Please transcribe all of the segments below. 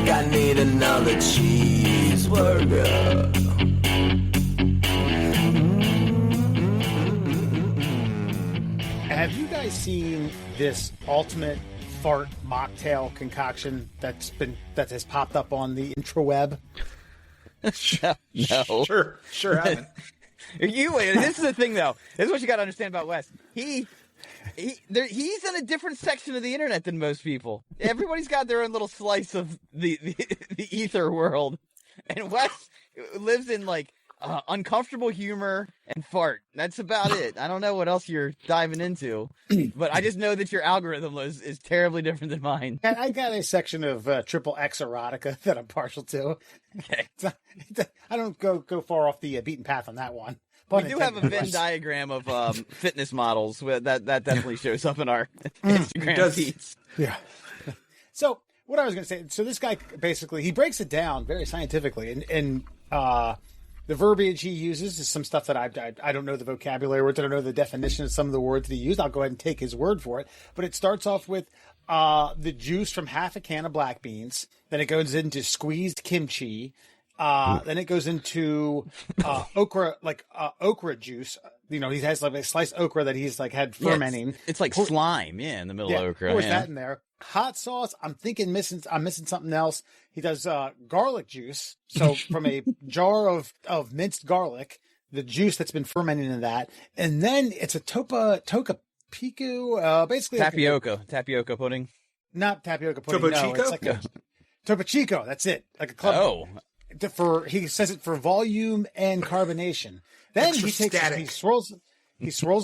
I need another cheeseburger. Have you guys seen this ultimate fart mocktail concoction that has popped up on the intraweb? No. Sure haven't. This is the thing, though. This is what you got to understand about Wes. He's in a different section of the internet than most people. Everybody's got their own little slice of the ether world, and Wes lives in like uncomfortable humor and fart. That's about it. I don't know what else you're diving into, but I just know that your algorithm is terribly different than mine. And I got a section of triple X erotica that I'm partial to. Okay. I don't go far off the beaten path on that one. But We do have a Venn diagram of fitness models that definitely shows up in our Instagram feeds. Yeah. So what I was going to say, so this guy basically, he breaks it down very scientifically, and the verbiage he uses is some stuff that I don't know the vocabulary words. I don't know the definition of some of the words that he used. I'll go ahead and take his word for it. But it starts off with the juice from half a can of black beans. Then it goes into squeezed kimchi. Then it goes into okra, okra juice. You know, he has like a sliced okra that he's like had fermenting. Yeah, it's like slime, in the middle of okra. Pours that in there. Hot sauce. I'm missing something else. He does garlic juice. So from a jar of minced garlic, the juice that's been fermenting in that, and then it's a toka pico, basically tapioca pudding. Not tapioca pudding. Topo no, Chico? it's like Topo Chico. That's it. Like a club. Oh. He says it for volume and carbonation. Then he swirls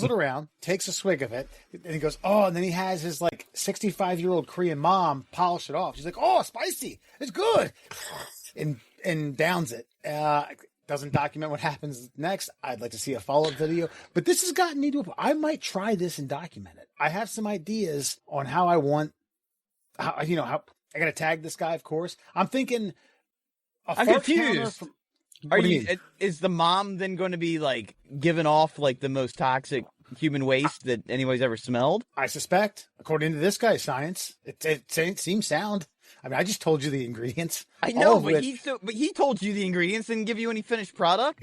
it around, takes a swig of it, and he goes, oh, and then he has his like 65-year-old Korean mom polish it off. She's like, oh, spicy. It's good. And downs it. Doesn't document what happens next. I'd like to see a follow-up video, but this has gotten me to I might try this and document it. I have some ideas on how I got to tag this guy, of course. I'm thinking I'm confused. Is the mom then going to be like giving off like the most toxic human waste that anybody's ever smelled? I suspect, according to this guy's science, it seems sound. I mean, I just told you the ingredients. I know, but he told you the ingredients, didn't give you any finished product.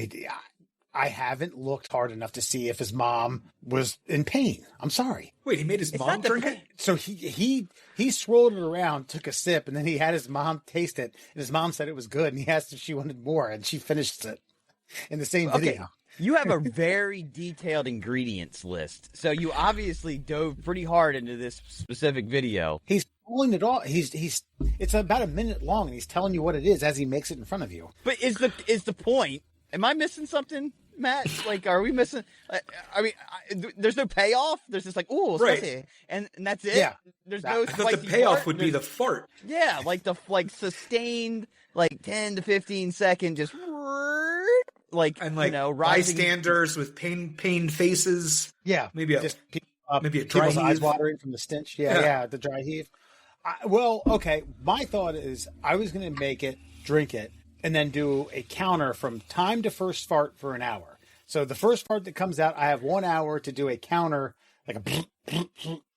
I haven't looked hard enough to see if his mom was in pain. I'm sorry. Wait, he made his mom drink it? So he swirled it around, took a sip, and then he had his mom taste it. And his mom said it was good, and he asked if she wanted more, and she finished it in the same video. Okay. You have a very detailed ingredients list, so you obviously dove pretty hard into this specific video. He's pulling it off. It's about a minute long, and he's telling you what it is as he makes it in front of you. But is the point? Am I missing something, Matt? Like, are we missing? I mean, there's no payoff. There's just like, ooh, spicy, and that's it. Yeah. There's no. I thought the payoff would be the fart. Yeah, like the sustained 10 to 15 second just and rising bystanders with pained faces. Yeah, maybe a dry people's heave. eyes watering from the stench. Yeah, the dry heave. Okay. My thought is I was going to make it, drink it, and then do a counter from time to first fart for an hour. So the first fart that comes out, I have 1 hour to do a counter, like a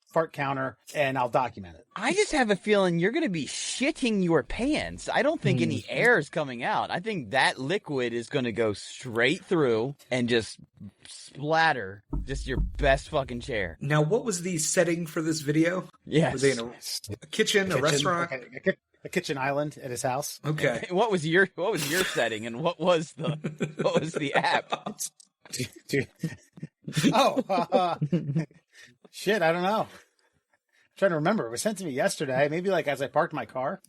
fart counter, and I'll document it. I just have a feeling you're going to be shitting your pants. I don't think any air is coming out. I think that liquid is going to go straight through and just splatter just your best fucking chair. Now, what was the setting for this video? Yes. Were they in a kitchen, a restaurant? A kitchen island at his house. Okay. What was your setting, and what was the app? Shit, I don't know. I'm trying to remember. It was sent to me yesterday, maybe like as I parked my car.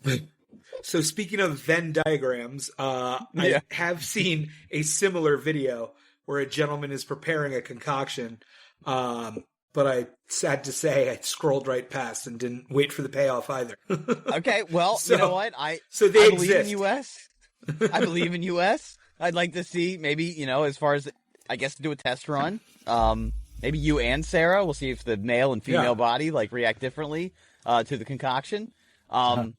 So speaking of Venn diagrams, I have seen a similar video where a gentleman is preparing a concoction, but I sad to say I scrolled right past and didn't wait for the payoff either. Okay, well, you know what? I believe in US. I believe in US. I'd like to see maybe, as far as, I guess, do a test run. Maybe you and Sarah. We'll see if the male and female body react differently to the concoction. But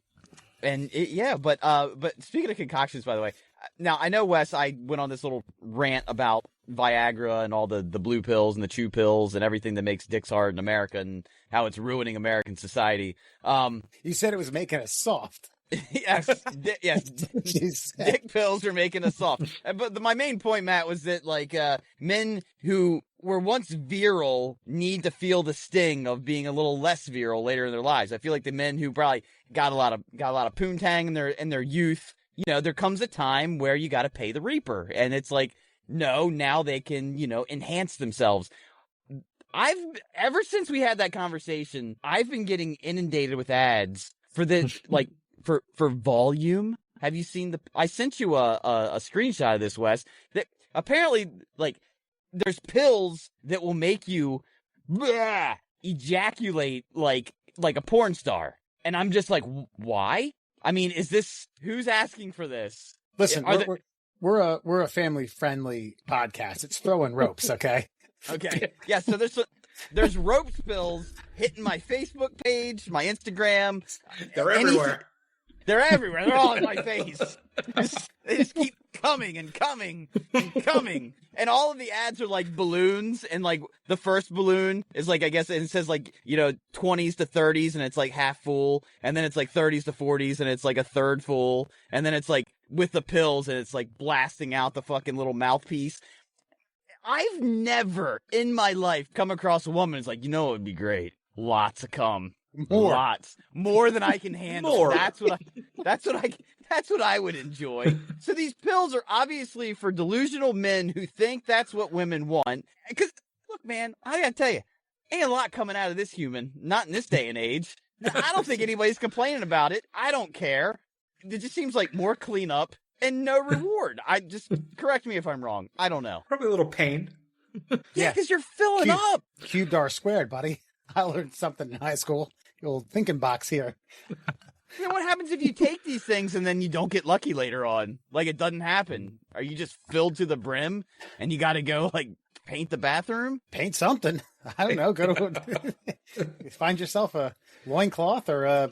speaking of concoctions, by the way, now I know, Wes, I went on this little rant about Viagra and all the blue pills and the chew pills and everything that makes dicks hard in America and how it's ruining American society. You said it was making us soft. Yes, dick pills are making us soft. But my main point, Matt, was that like men who were once virile need to feel the sting of being a little less virile later in their lives. I feel like the men who probably got a lot of poontang in their youth, you know, there comes a time where you got to pay the reaper, and it's like, no, now they can, you know, enhance themselves. Ever since we had that conversation, I've been getting inundated with ads for the like. For volume. Have you seen I sent you a screenshot of this, Wes, that apparently, like, there's pills that will make you ejaculate like a porn star. And I'm just like, why? I mean, who's asking for this? Listen, we're a family-friendly podcast. It's throwing ropes, okay? Okay. Yeah, so there's ropes pills hitting my Facebook page, my Instagram. They're everywhere. They're everywhere. They're all in my face. They just keep coming and coming and coming. And all of the ads are like balloons. And like the first balloon is like, I guess it says like, you know, 20s to 30s and it's like half full. And then it's like 30s to 40s and it's like a third full. And then it's like with the pills and it's like blasting out the fucking little mouthpiece. I've never in my life come across a woman who's like, you know, it would be great. Lots of cum. Lots more than I can handle. More. That's what I would enjoy. So these pills are obviously for delusional men who think that's what women want. Because look, man, I gotta tell you, ain't a lot coming out of this human. Not in this day and age. I don't think anybody's complaining about it. I don't care. It just seems like more cleanup and no reward. Correct me if I'm wrong. I don't know. Probably a little pain. Yeah, because you're filling up. Cubed R squared, buddy. I learned something in high school. The old thinking box here. You know, what happens if you take these things and then you don't get lucky later on? Like, it doesn't happen. Are you just filled to the brim and you got to go, like, paint the bathroom? Paint something. I don't know. Go to find yourself a loincloth or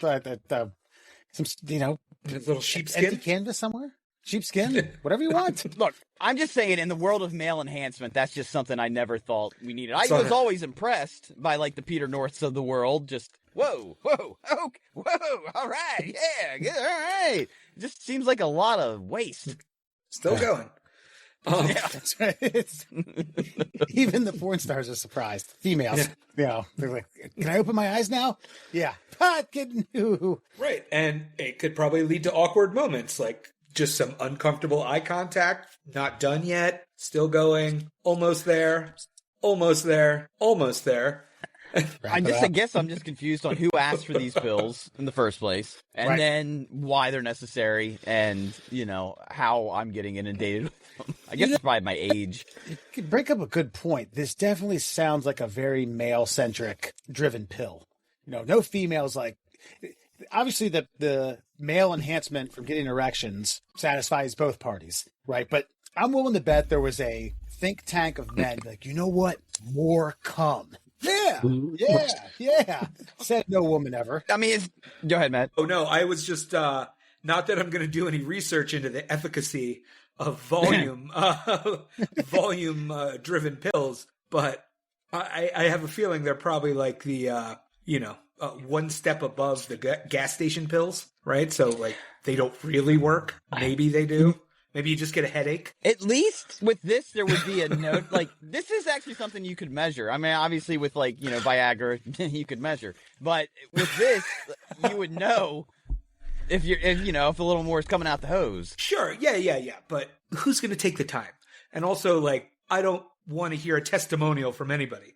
some, you know, a little sheepskin. Empty canvas somewhere. Sheepskin, whatever you want. Look, I'm just saying, in the world of male enhancement, that's just something I never thought we needed. I was always impressed by, like, the Peter Norths of the world. Just, whoa, all right, yeah, all right. It just seems like a lot of waste. Still going. Yeah. That's right. Even the porn stars are surprised. Females, you know, they're like, "Can I open my eyes now?" Yeah, right, and it could probably lead to awkward moments, like just some uncomfortable eye contact. Not done yet. Still going. Almost there. Almost there. Almost there. I guess I'm just confused on who asked for these pills in the first place, and then why they're necessary, and you know how I'm getting inundated with them. I guess it's probably my age. You could break up a good point. This definitely sounds like a very male-centric driven pill. You know, no females like. Obviously, the male enhancement from getting erections satisfies both parties, right? But I'm willing to bet there was a think tank of men like, you know what? More cum. Yeah. Said no woman ever. I mean, go ahead, Matt. Oh, no, I was just, not that I'm going to do any research into the efficacy of volume driven pills, but I have a feeling they're probably like the, one step above the gas station pills, right? So, like, they don't really work. Maybe they do. Maybe you just get a headache. At least with this, there would be a note. Like, this is actually something you could measure. I mean, obviously with, like, you know, Viagra, you could measure. But with this, you would know if a little more is coming out the hose. Sure. Yeah. But who's going to take the time? And also, like, I don't want to hear a testimonial from anybody.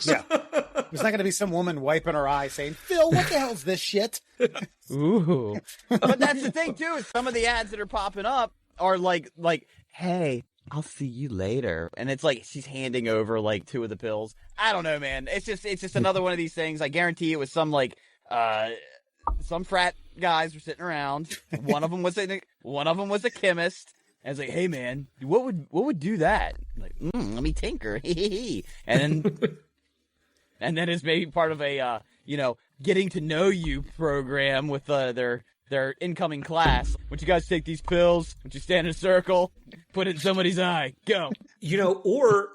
Yeah. There's not going to be some woman wiping her eye saying, "Phil, what the hell's this shit?" Ooh. But that's the thing, too, is some of the ads that are popping up are like, hey, I'll see you later. And it's like she's handing over, like, 2 of the pills. I don't know, man. It's just another one of these things. I guarantee it was some, like, some frat guys were sitting around. One of them was a chemist. And it's like, hey, man, what would do that? Like, let me tinker. And then it's maybe part of a, getting to know you program with their their incoming class. Would you guys take these pills? Would you stand in a circle? Put it in somebody's eye. Go. Or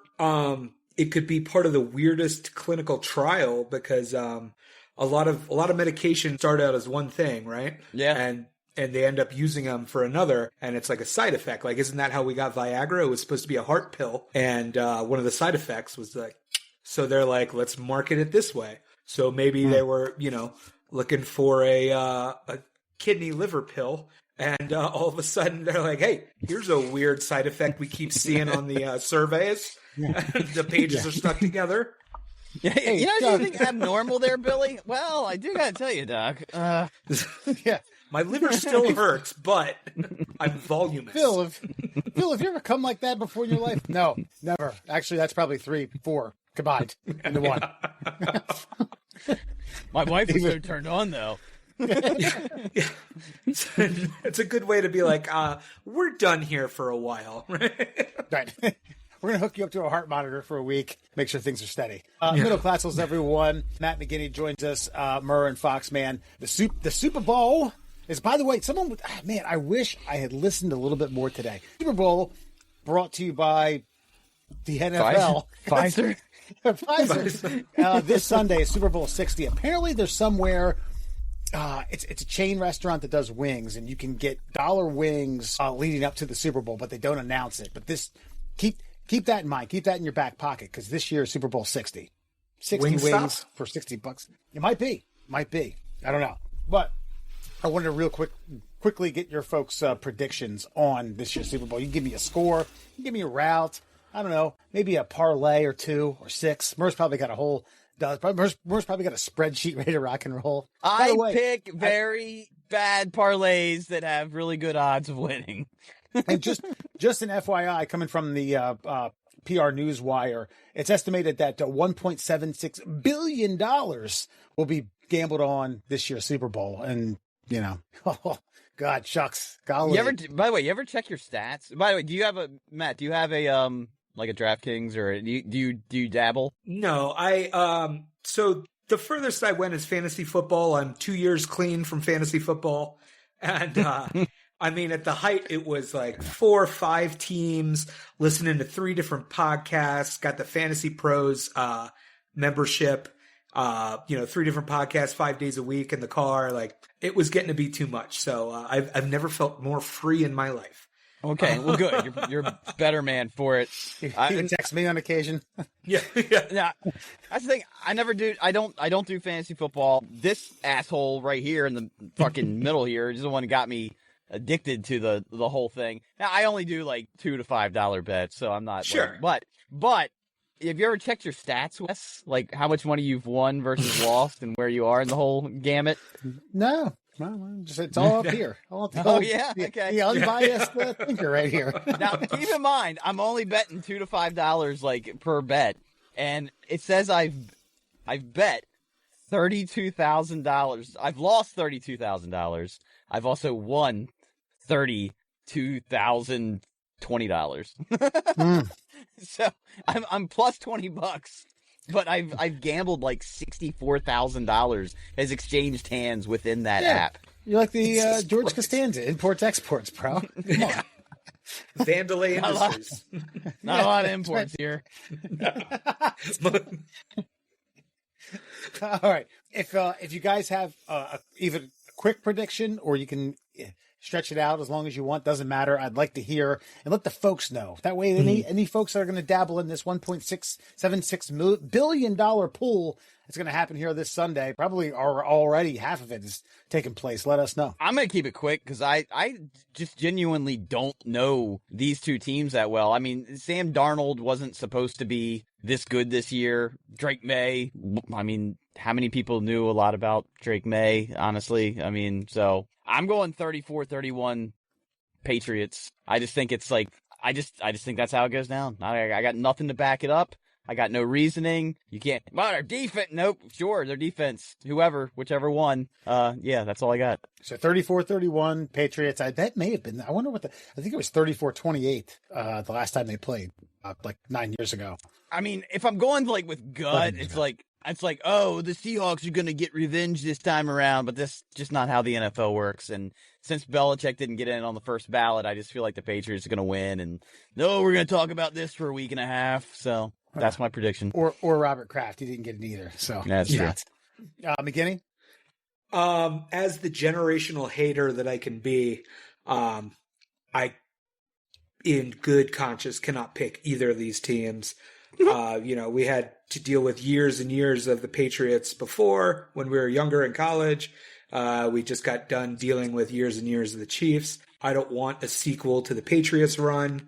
it could be part of the weirdest clinical trial because a lot of medication start out as one thing, right? Yeah. And they end up using them for another, and it's like a side effect. Like, isn't that how we got Viagra? It was supposed to be a heart pill, and one of the side effects was like, so they're like, let's market it this way. So maybe they were, looking for a kidney liver pill, and all of a sudden they're like, hey, here's a weird side effect we keep seeing on the surveys. The pages are stuck together. Hey, anything abnormal there, Billy? Well, I do gotta tell you, Doc. Yeah. My liver still hurts, but I'm voluminous. Phil, have you ever come like that before in your life? No, never. Actually, that's probably 3, 4 combined into one. My wife was so turned on, though. Yeah. It's a good way to be like, we're done here for a while. Right. We're going to hook you up to a heart monitor for a week, make sure things are steady. Middle Classels, everyone. Matt McGinney joins us, Murr and Foxman. The Super Bowl is, by the way, I wish I had listened a little bit more today. Super Bowl brought to you by the NFL. Pfizer? Pfizer. This Sunday is Super Bowl 60. Apparently there's somewhere, it's a chain restaurant that does wings, and you can get dollar wings leading up to the Super Bowl, but they don't announce it. But keep that in mind. Keep that in your back pocket, because this year is Super Bowl 60. 60 wings for $60. It might be. I don't know. But I wanted to quickly get your folks' predictions on this year's Super Bowl. You can give me a score. You can give me a route. I don't know. Maybe a parlay or 2 or 6. Murr's probably got Murr's probably got a spreadsheet ready to rock and roll. I pick very bad parlays that have really good odds of winning. And just an FYI, coming from the PR Newswire, it's estimated that $1.76 billion will be gambled on this year's Super Bowl. And, oh, God, shucks. Golly. By the way, you ever check your stats? By the way, Matt, do you have a like a DraftKings, or do you dabble? No, so the furthest I went is fantasy football. I'm 2 years clean from fantasy football. And, I mean, at the height, it was like 4 or 5 teams, listening to 3 different podcasts, got the Fantasy Pros membership, 3 different podcasts, 5 days a week in the car. Like, it was getting to be too much. So I've never felt more free in my life. Okay, well, good. You're a better man for it. You can text me on occasion. Yeah. Now, that's the thing. I don't do fantasy football. This asshole right here in the fucking middle here is the one who got me addicted to the whole thing. Now, I only do like $2 to $5 bets, so I'm not sure. But have you ever checked your stats, Wes? Like how much money you've won versus lost, and where you are in the whole gamut? No. It's all up here. Yeah, okay. The unbiased thinker right here. Now, keep in mind, I'm only betting $2 to $5 like per bet, and it says I've bet $32,000. I've lost $32,000. I've also won $32,020. So I'm plus $20. But I've gambled like $64,000 has exchanged hands within that app. You're like the George Costanza, imports exports, bro. Yeah. Vandalay Industries. Not a lot of imports here. All right. If you guys have even a quick prediction, or you can stretch it out as long as you want, doesn't matter. I'd like to hear and let the folks know. That way, any folks that are going to dabble in this $1.676 billion pool that's going to happen here this Sunday, probably already half of it is taking place. Let us know. I'm going to keep it quick because I just genuinely don't know these two teams that well. I mean, Sam Darnold wasn't supposed to be this good this year. Drake May, I mean, how many people knew a lot about Drake May, honestly? I mean, so I'm going 34-31 Patriots. I just think it's like, I just think that's how it goes down. I got nothing to back it up. I got no reasoning. You can't, well, their defense, nope, sure, their defense, whichever one. Yeah, that's all I got. So 34-31 Patriots. That may have been, I wonder I think it was 34-28 the last time they played, like 9 years ago. I mean, if I'm going like with gut, it's like, it's like, oh, the Seahawks are going to get revenge this time around, but that's just not how the NFL works. And since Belichick didn't get in on the first ballot, I just feel like the Patriots are going to win. And no, we're going to talk about this for a week and a half. So that's my prediction. Or Robert Kraft, he didn't get it either. So that's true. McKinney? As the generational hater that I can be, I, in good conscience, cannot pick either of these teams. We had to deal with years and years of the Patriots before when we were younger in college. We just got done dealing with years and years of the Chiefs. I don't want a sequel to the Patriots run.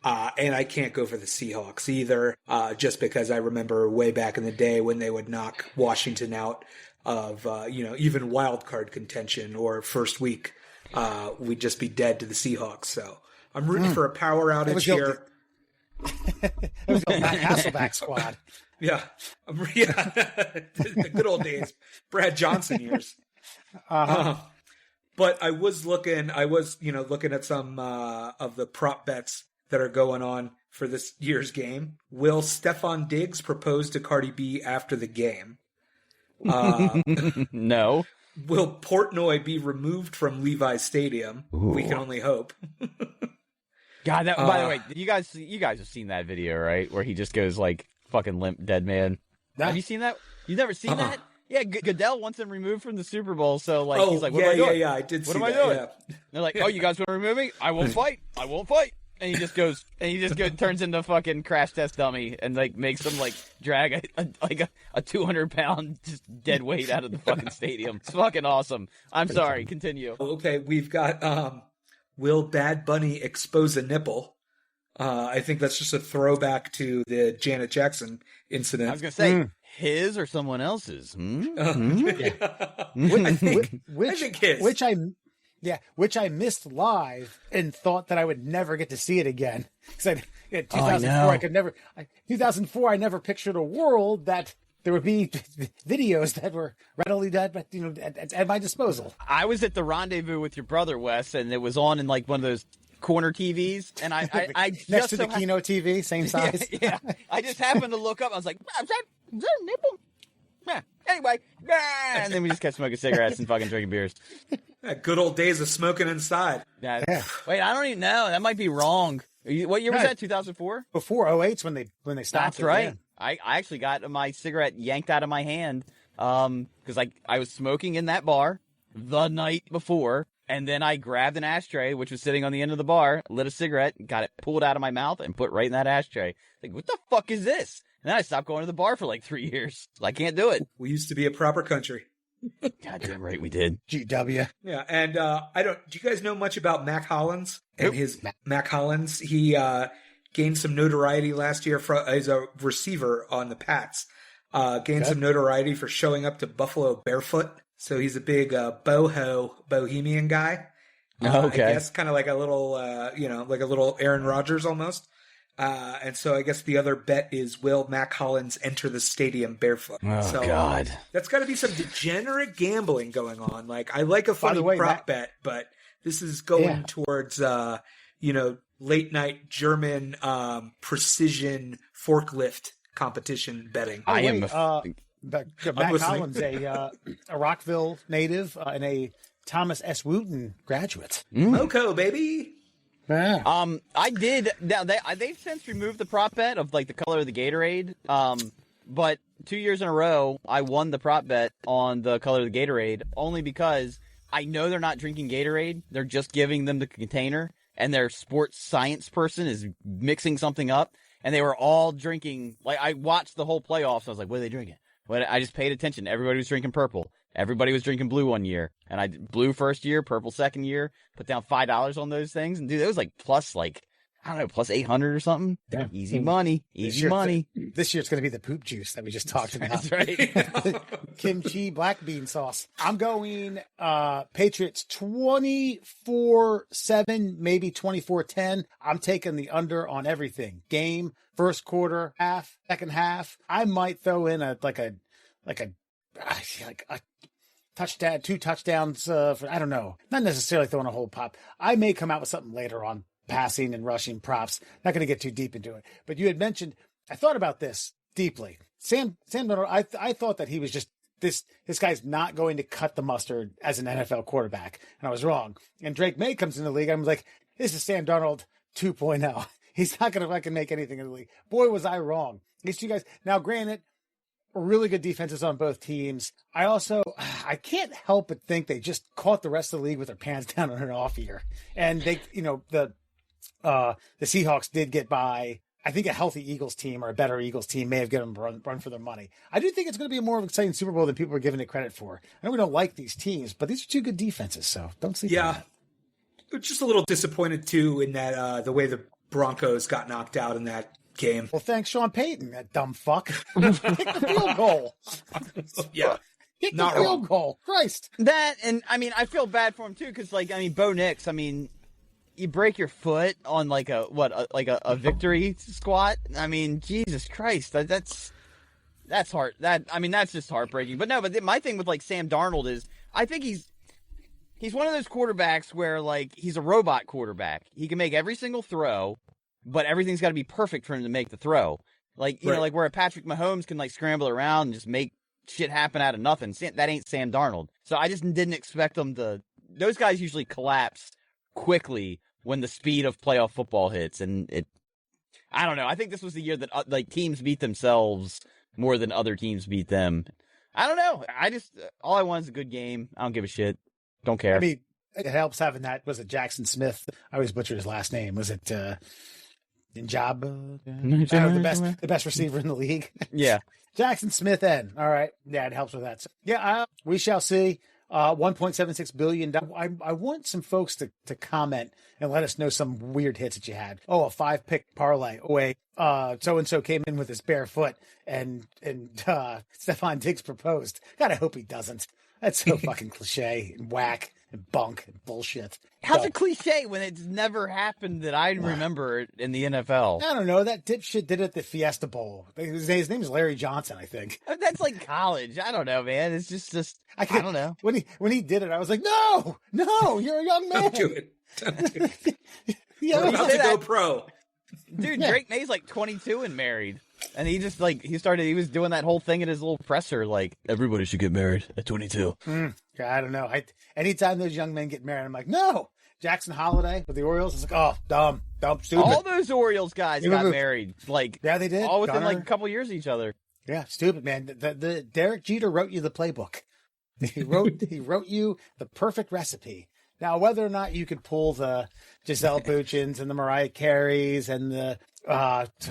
And I can't go for the Seahawks either, just because I remember way back in the day when they would knock Washington out of, even wild card contention or first week, we'd just be dead to the Seahawks. So I'm rooting for a power outage here. It was the Matt Hasselback squad. Yeah. The good old days, Brad Johnson years. But I was looking at some of the prop bets that are going on for this year's game. Will Stephon Diggs propose to Cardi B after the game? No. Will Portnoy be removed from Levi's Stadium? Ooh. We can only hope. God, that, by the way, you guys have seen that video, right? Where he just goes like fucking limp dead man. Have you seen that? You've never seen that? Yeah, Goodell wants him removed from the Super Bowl, so like he's like, what am I doing? Yeah, I did see that. What am I doing? Yeah. They're like, oh, you guys want to remove me? I won't fight. I won't fight. And he just goes, turns into a fucking crash test dummy and like makes him like drag a 200-pound just dead weight out of the fucking stadium. It's fucking awesome. I'm sorry. Continue. Okay, we've got will Bad Bunny expose a nipple? I think that's just a throwback to the Janet Jackson incident. I was gonna say his or someone else's. I think his. Which I missed live and thought that I would never get to see it again. Because 2004, I never pictured a world that there would be videos that were readily at my disposal. I was at the rendezvous with your brother, Wes, and it was on in like one of those corner TVs, and I next just to the Kino TV, same size. Yeah, I just happened to look up. I was like, is that a nipple? Yeah. Anyway, and then we just kept smoking cigarettes and fucking drinking beers. Good old days of smoking inside. Yeah. Wait, I don't even know. That might be wrong. What year was that? 2004? Before 08's when they stopped. That's right. Yeah. I actually got my cigarette yanked out of my hand because I was smoking in that bar the night before, and then I grabbed an ashtray, which was sitting on the end of the bar, lit a cigarette, got it pulled out of my mouth, and put right in that ashtray. Like, what the fuck is this? And then I stopped going to the bar for like 3 years. I can't do it. We used to be a proper country. God damn right we did. GW. Yeah, and do you guys know much about Mac Hollins and his Mac Hollins? He gained some notoriety last year as a receiver on the Pats. Gained some notoriety for showing up to Buffalo barefoot. So he's a big bohemian guy. Okay. I guess kind of like a little, like a little Aaron Rodgers almost. And so I guess the other bet is, will Mac Hollins enter the stadium barefoot? Oh, God. That's got to be some degenerate gambling going on. Like, I like a funny prop bet, but this is going towards, late night German precision forklift competition betting. Mac Hollins, a Rockville native and a Thomas S. Wooten graduate. Moco, baby. Yeah. I did. Now they've since removed the prop bet of like the color of the Gatorade. But 2 years in a row, I won the prop bet on the color of the Gatorade only because I know they're not drinking Gatorade. They're just giving them the container, and their sports science person is mixing something up, and they were all drinking. Like, I watched the whole playoffs. I was like, what are they drinking? But I just paid attention. Everybody was drinking purple. Everybody was drinking blue one year, and I did blue first year, purple second year, put down $5 on those things. And dude, it was like plus 800 or something. Yeah. Easy money. This year it's going to be the poop juice that we just talked about. That's right. Kimchi black bean sauce. I'm going Patriots 24-7, maybe 24-10. I'm taking the under on everything. Game, first quarter, half, second half. I might throw in a touchdown, 2 touchdowns. I don't know. Not necessarily throwing a whole pop. I may come out with something later on passing and rushing props. Not going to get too deep into it. But you had mentioned, I thought about this. deeply. Sam Darnold, I thought that he was just this guy's not going to cut the mustard as an NFL quarterback, and I was wrong. And Drake May comes in the league, I'm like, this is Sam Darnold 2.0. He's not going to fucking make anything in the league. Boy, was I wrong. These two guys. Now, granted, really good defenses on both teams. I can't help but think they just caught the rest of the league with their pants down on an off year. And they, the Seahawks did get by. I think a healthy Eagles team or a better Eagles team may have given them a run for their money. I do think it's going to be a more exciting Super Bowl than people are giving it credit for. I know we don't like these teams, but these are two good defenses, so don't sleep on that. Just a little disappointed, too, in that the way the Broncos got knocked out in that game. Well, thanks, Sean Payton, that dumb fuck. Kick the field goal. Yeah. Kick the field goal. Christ. That, and I mean, I feel bad for him too, because Bo Nix, you break your foot on a victory squat. I mean, Jesus Christ, that's hard. That's just heartbreaking. But no, my thing with Sam Darnold is, I think he's one of those quarterbacks where he's a robot quarterback. He can make every single throw, but everything's got to be perfect for him to make the throw. Where a Patrick Mahomes can scramble around and just make shit happen out of nothing. That ain't Sam Darnold. So I just didn't expect them to. Those guys usually collapse quickly when the speed of playoff football hits, and I don't know. I think this was the year that teams beat themselves more than other teams beat them. I don't know. All I want is a good game. I don't give a shit. Don't care. It helps having that. Was it Jackson Smith? I always butcher his last name. Was it Njab? The best receiver in the league. Yeah. Jackson Smith N. All right. Yeah, it helps with that. So, yeah, we shall see. $1.76 billion. I want some folks to comment and let us know some weird hits that you had. Oh, a 5-pick parlay. So-and-so came in with his bare foot and Stephon Diggs proposed. God, I hope he doesn't. That's so fucking cliche and whack and bunk and bullshit. How's it cliche when it's never happened that I remember in the NFL? I don't know. That dipshit did it at the Fiesta Bowl. His name is Larry Johnson, I think. That's college. I don't know, man. It's just I don't know. When he did it, I was like, no, you're a young man. Don't do it. We're about to go pro. Dude, Drake May's 22 and married. And he just he was doing that whole thing at his little presser, everybody should get married at 22. I don't know. Anytime those young men get married, I'm like, no. Jackson Holiday with the Orioles, it's oh, dumb, stupid. All those Orioles guys got married. Yeah, they did. All within a couple years of each other. Yeah, stupid, man. The Derek Jeter wrote you the playbook. He wrote you the perfect recipe. Now, whether or not you could pull the Giselle Bündchens and the Mariah Careys and the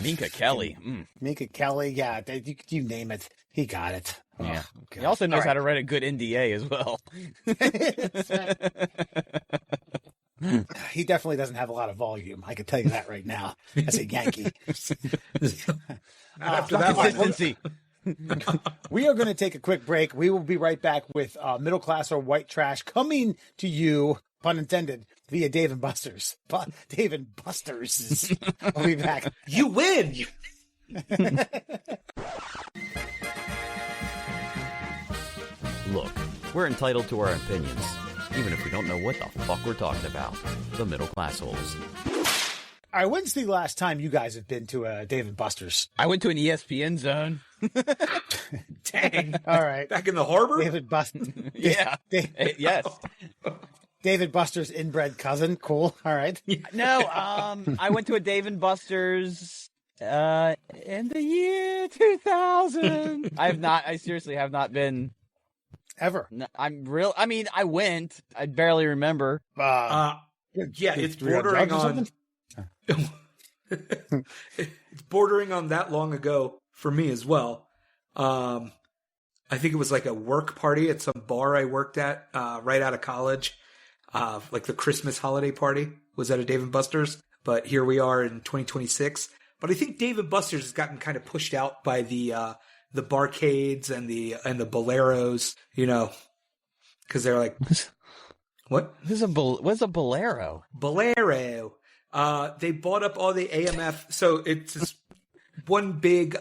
Minka Kelly. Minka Kelly, yeah, you name it. He got it. Yeah. He also knows how to write a good NDA as well. He definitely doesn't have a lot of volume. I can tell you that right now as a Yankee. After that consistency. We are going to take a quick break. We will be right back with Middle Class or White Trash coming to you, pun intended, via Dave & Buster's. Dave & Buster's. We'll be back. You win! Look, we're entitled to our opinions, even if we don't know what the fuck we're talking about. The Middle Class Holes. All right, when's the last time you guys have been to a Dave & Buster's? I went to an ESPN zone. Dang. All right. Back in the harbor? David Buster's. Yeah. Yes. David Buster's inbred cousin. Cool. All right. No, I went to a Dave & Buster's in the year 2000. I seriously have not been. Ever. No, I went. I barely remember. Yeah, it's bordering on. It's bordering on that long ago for me as well. I think it was a work party at some bar I worked at right out of college. The Christmas holiday party was at a Dave & Buster's. But here we are in 2026. But I think Dave & Buster's has gotten kind of pushed out by the barcades and the boleros, because they're like, what? What's a bolero? Bolero. They bought up all the AMF. So it's this one big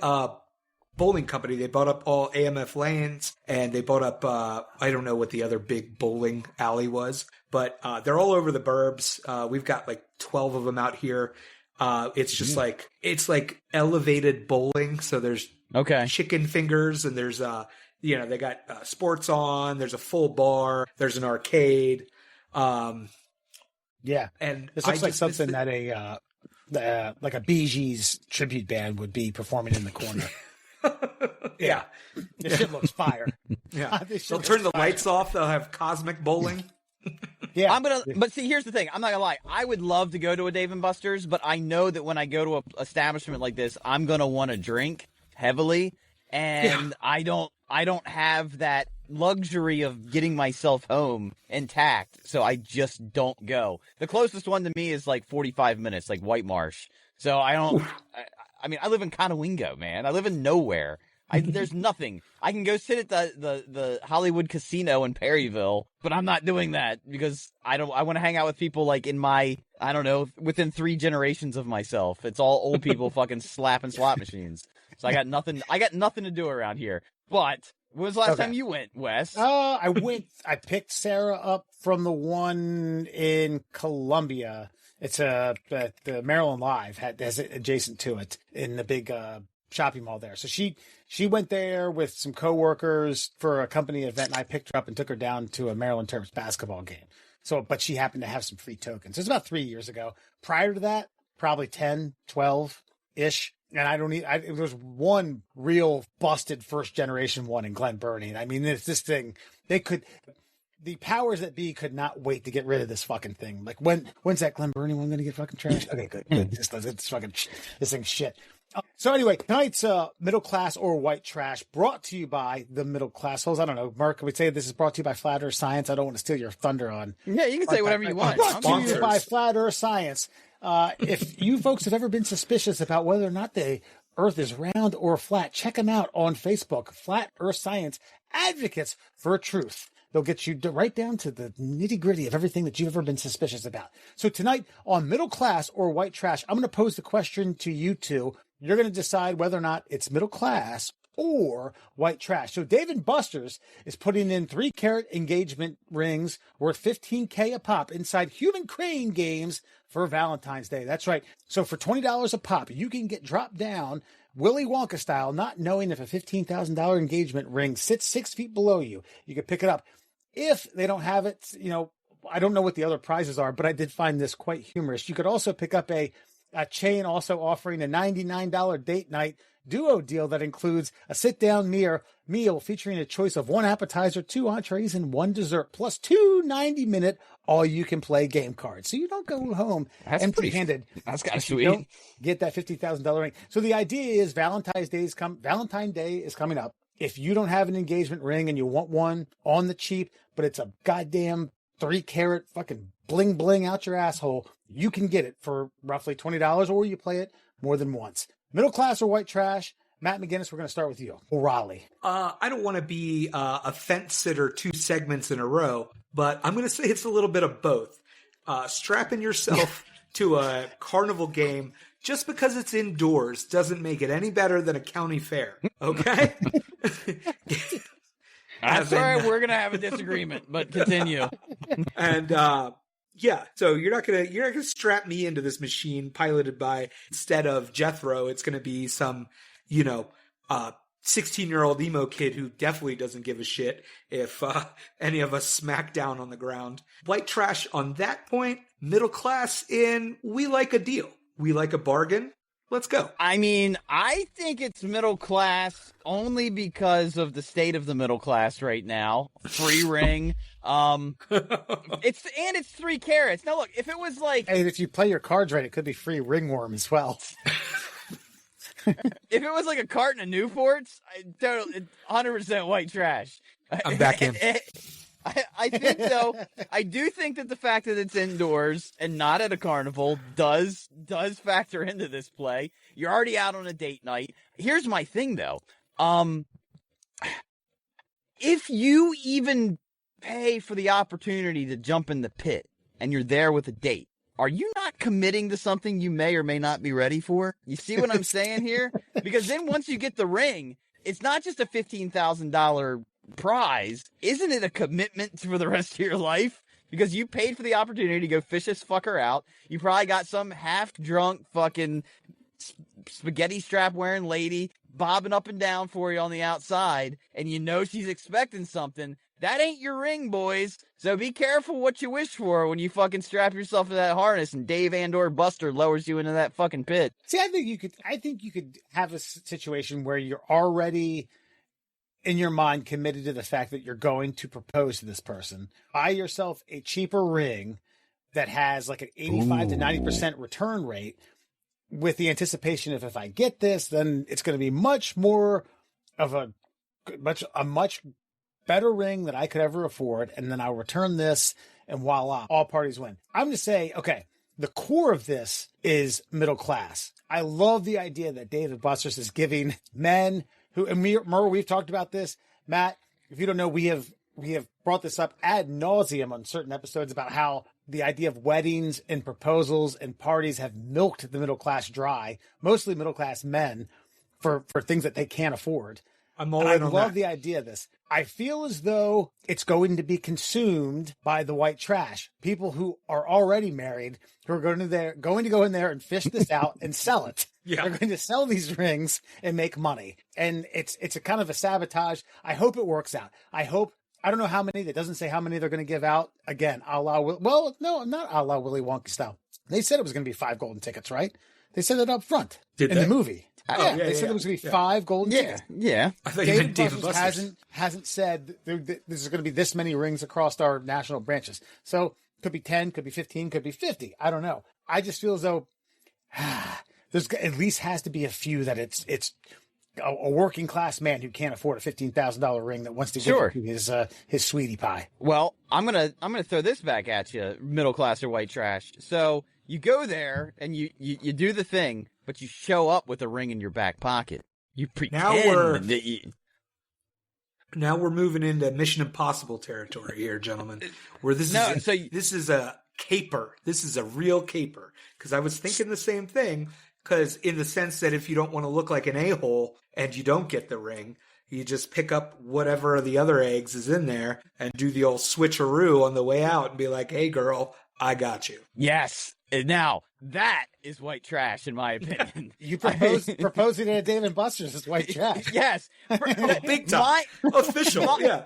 bowling company. They bought up all AMF lanes, and they bought up, I don't know what the other big bowling alley was, but they're all over the burbs. We've got 12 of them out here. It's just it's elevated bowling. So there's Okay. chicken fingers, and there's they got sports on. There's a full bar. There's an arcade. Yeah, and this looks like something that like a Bee Gees tribute band would be performing in the corner. Yeah. This shit looks fire. Yeah, they'll turn the lights off. They'll have cosmic bowling. Yeah, But see, here's the thing. I'm not gonna lie. I would love to go to a Dave and Buster's, but I know that when I go to a establishment like this, I'm gonna want to drink heavily, and I don't have that luxury of getting myself home intact, so I just don't go. The closest one to me is like 45 minutes, like White Marsh. So I don't. I mean, I live in Conowingo, man. I live in nowhere. There's nothing. I can go sit at the Hollywood Casino in Perryville, but I'm not doing that because I want to hang out with people like in my, I don't know, within 3 generations of myself. It's all old people fucking slapping slot machines. So I got nothing to do around here. But when was the last time you went, Wes? I I picked Sarah up from the one in Columbia. It's the Maryland Live has it adjacent to it in the big shopping mall there. So she went there with some coworkers for a company event, and I picked her up and took her down to a Maryland Terps basketball game. So, but she happened to have some free tokens. It's about 3 years ago. Prior to that, probably 10, 12-ish. And there was one real busted first generation one in Glen Burnie. I mean, it's this thing, the powers that be could not wait to get rid of this fucking thing. Like, when's that Glen Burnie one going to get fucking trashed? Okay, good. This thing's shit. So anyway, tonight's middle class or white trash brought to you by the middle class holes. I don't know, Mark, can we say this is brought to you by Flat Earth Science? I don't want to steal your thunder on. Yeah, you can say whatever you want. Brought to you by Flat Earth Science. If you folks have ever been suspicious about whether or not the Earth is round or flat, check them out on Facebook. Flat Earth Science, advocates for truth. They'll get you right down to the nitty gritty of everything that you've ever been suspicious about. So tonight on middle class or white trash, I'm going to pose the question to you two. You're going to decide whether or not it's middle class or white trash. So Dave & Buster's is putting in 3-carat engagement rings worth $15K a pop inside Human Crane games for Valentine's Day. That's right. So for $20 a pop, you can get dropped down Willy Wonka style, not knowing if a $15,000 engagement ring sits 6 feet below you. You can pick it up. If they don't have it, I don't know what the other prizes are, but I did find this quite humorous. You could also pick up a chain also offering a $99 date night duo deal that includes a sit-down meal featuring a choice of 1 appetizer, 2 entrees, and 1 dessert, plus 2 90-minute all-you-can-play game cards. So you don't go home empty-handed. That's kind of sweet. You don't get that $50,000 ring. So the idea is Valentine's Day is coming up. If you don't have an engagement ring and you want one on the cheap, but it's a goddamn 3-carat fucking bling bling out your asshole, you can get it for roughly $20, or you play it more than once. Middle class or white trash? Matt McGinnis, we're going to start with you. Raleigh. I don't want to be a fence sitter 2 segments in a row, but I'm going to say it's a little bit of both. Strapping yourself to a carnival game just because it's indoors doesn't make it any better than a county fair. Okay? I'm sorry, we're going to have a disagreement, but continue. And so you're not gonna strap me into this machine piloted by, instead of Jethro, it's gonna be some 16-year-old emo kid who definitely doesn't give a shit if any of us smack down on the ground. White trash on that point. Middle class in, we like a deal, we like a bargain. Let's go. I mean, I think it's middle class only because of the state of the middle class right now. Free ring. It's 3 carats. Now look, if it was like, hey, if you play your cards right, it could be free ringworm as well. If it was like a carton of Newports, 100% white trash. I'm back in. I think though, I do think that the fact that it's indoors and not at a carnival does factor into this play. You're already out on a date night. Here's my thing though. If you even pay for the opportunity to jump in the pit and you're there with a date, are you not committing to something you may or may not be ready for? You see what I'm saying here? Because then once you get the ring, it's not just a $15,000 prize. Isn't it a commitment for the rest of your life? Because you paid for the opportunity to go fish this fucker out. You probably got some half-drunk fucking spaghetti strap wearing lady bobbing up and down for you on the outside, and you know she's expecting something, that ain't your ring, boys. So be careful what you wish for when you fucking strap yourself to that harness and Dave and/or Buster lowers you into that fucking pit. See, I think you could have a situation where you're already in your mind committed to the fact that you're going to propose to this person. Buy yourself a cheaper ring that has like an 85 to 90% return rate, with the anticipation of, if I get this, then it's going to be much more of a much better ring that I could ever afford. And then I'll return this and voila, all parties win. I'm going to say, okay, the core of this is middle class. I love the idea that Dave & Buster's is giving men who, and Murr, we've talked about this. Matt, if you don't know, we have brought this up ad nauseum on certain episodes about how the idea of weddings and proposals and parties have milked the middle class dry, mostly middle class men, for things that they can't afford. I'm all in on that. I love the idea of this. I feel as though it's going to be consumed by the white trash. People who are already married, who are going to go in there and fish this out and sell it. Yeah. They're going to sell these rings and make money. And it's a kind of a sabotage. I hope it works out. I don't know how many. That doesn't say how many they're going to give out. Again, not a la Willy Wonka style. They said it was going to be 5 golden tickets, right? They said it up front in the movie. They said it was going to be 5 golden tickets. Yeah. I thought you meant Dave & Buster's. Hasn't said this is going to be this many rings across our national branches. So could be 10, could be 15, could be 50. I don't know. I just feel as though there's at least has to be a few that it's a working class man who can't afford a $15,000 ring that wants to give it to his sweetie pie. Well, I'm gonna throw this back at you, middle class or white trash. So you go there and you do the thing, but you show up with a ring in your back pocket. You pretend that you. Now we're moving into Mission Impossible territory here, gentlemen. Where this is a caper. This is a real caper. Because I was thinking the same thing. Because in the sense that if you don't want to look like an a-hole and you don't get the ring, you just pick up whatever of the other eggs is in there and do the old switcheroo on the way out and be like, hey, girl, I got you. Yes. Now, that is white trash, in my opinion. You proposing at Dave & Buster's is white trash. Yes. Big time. Official, yeah.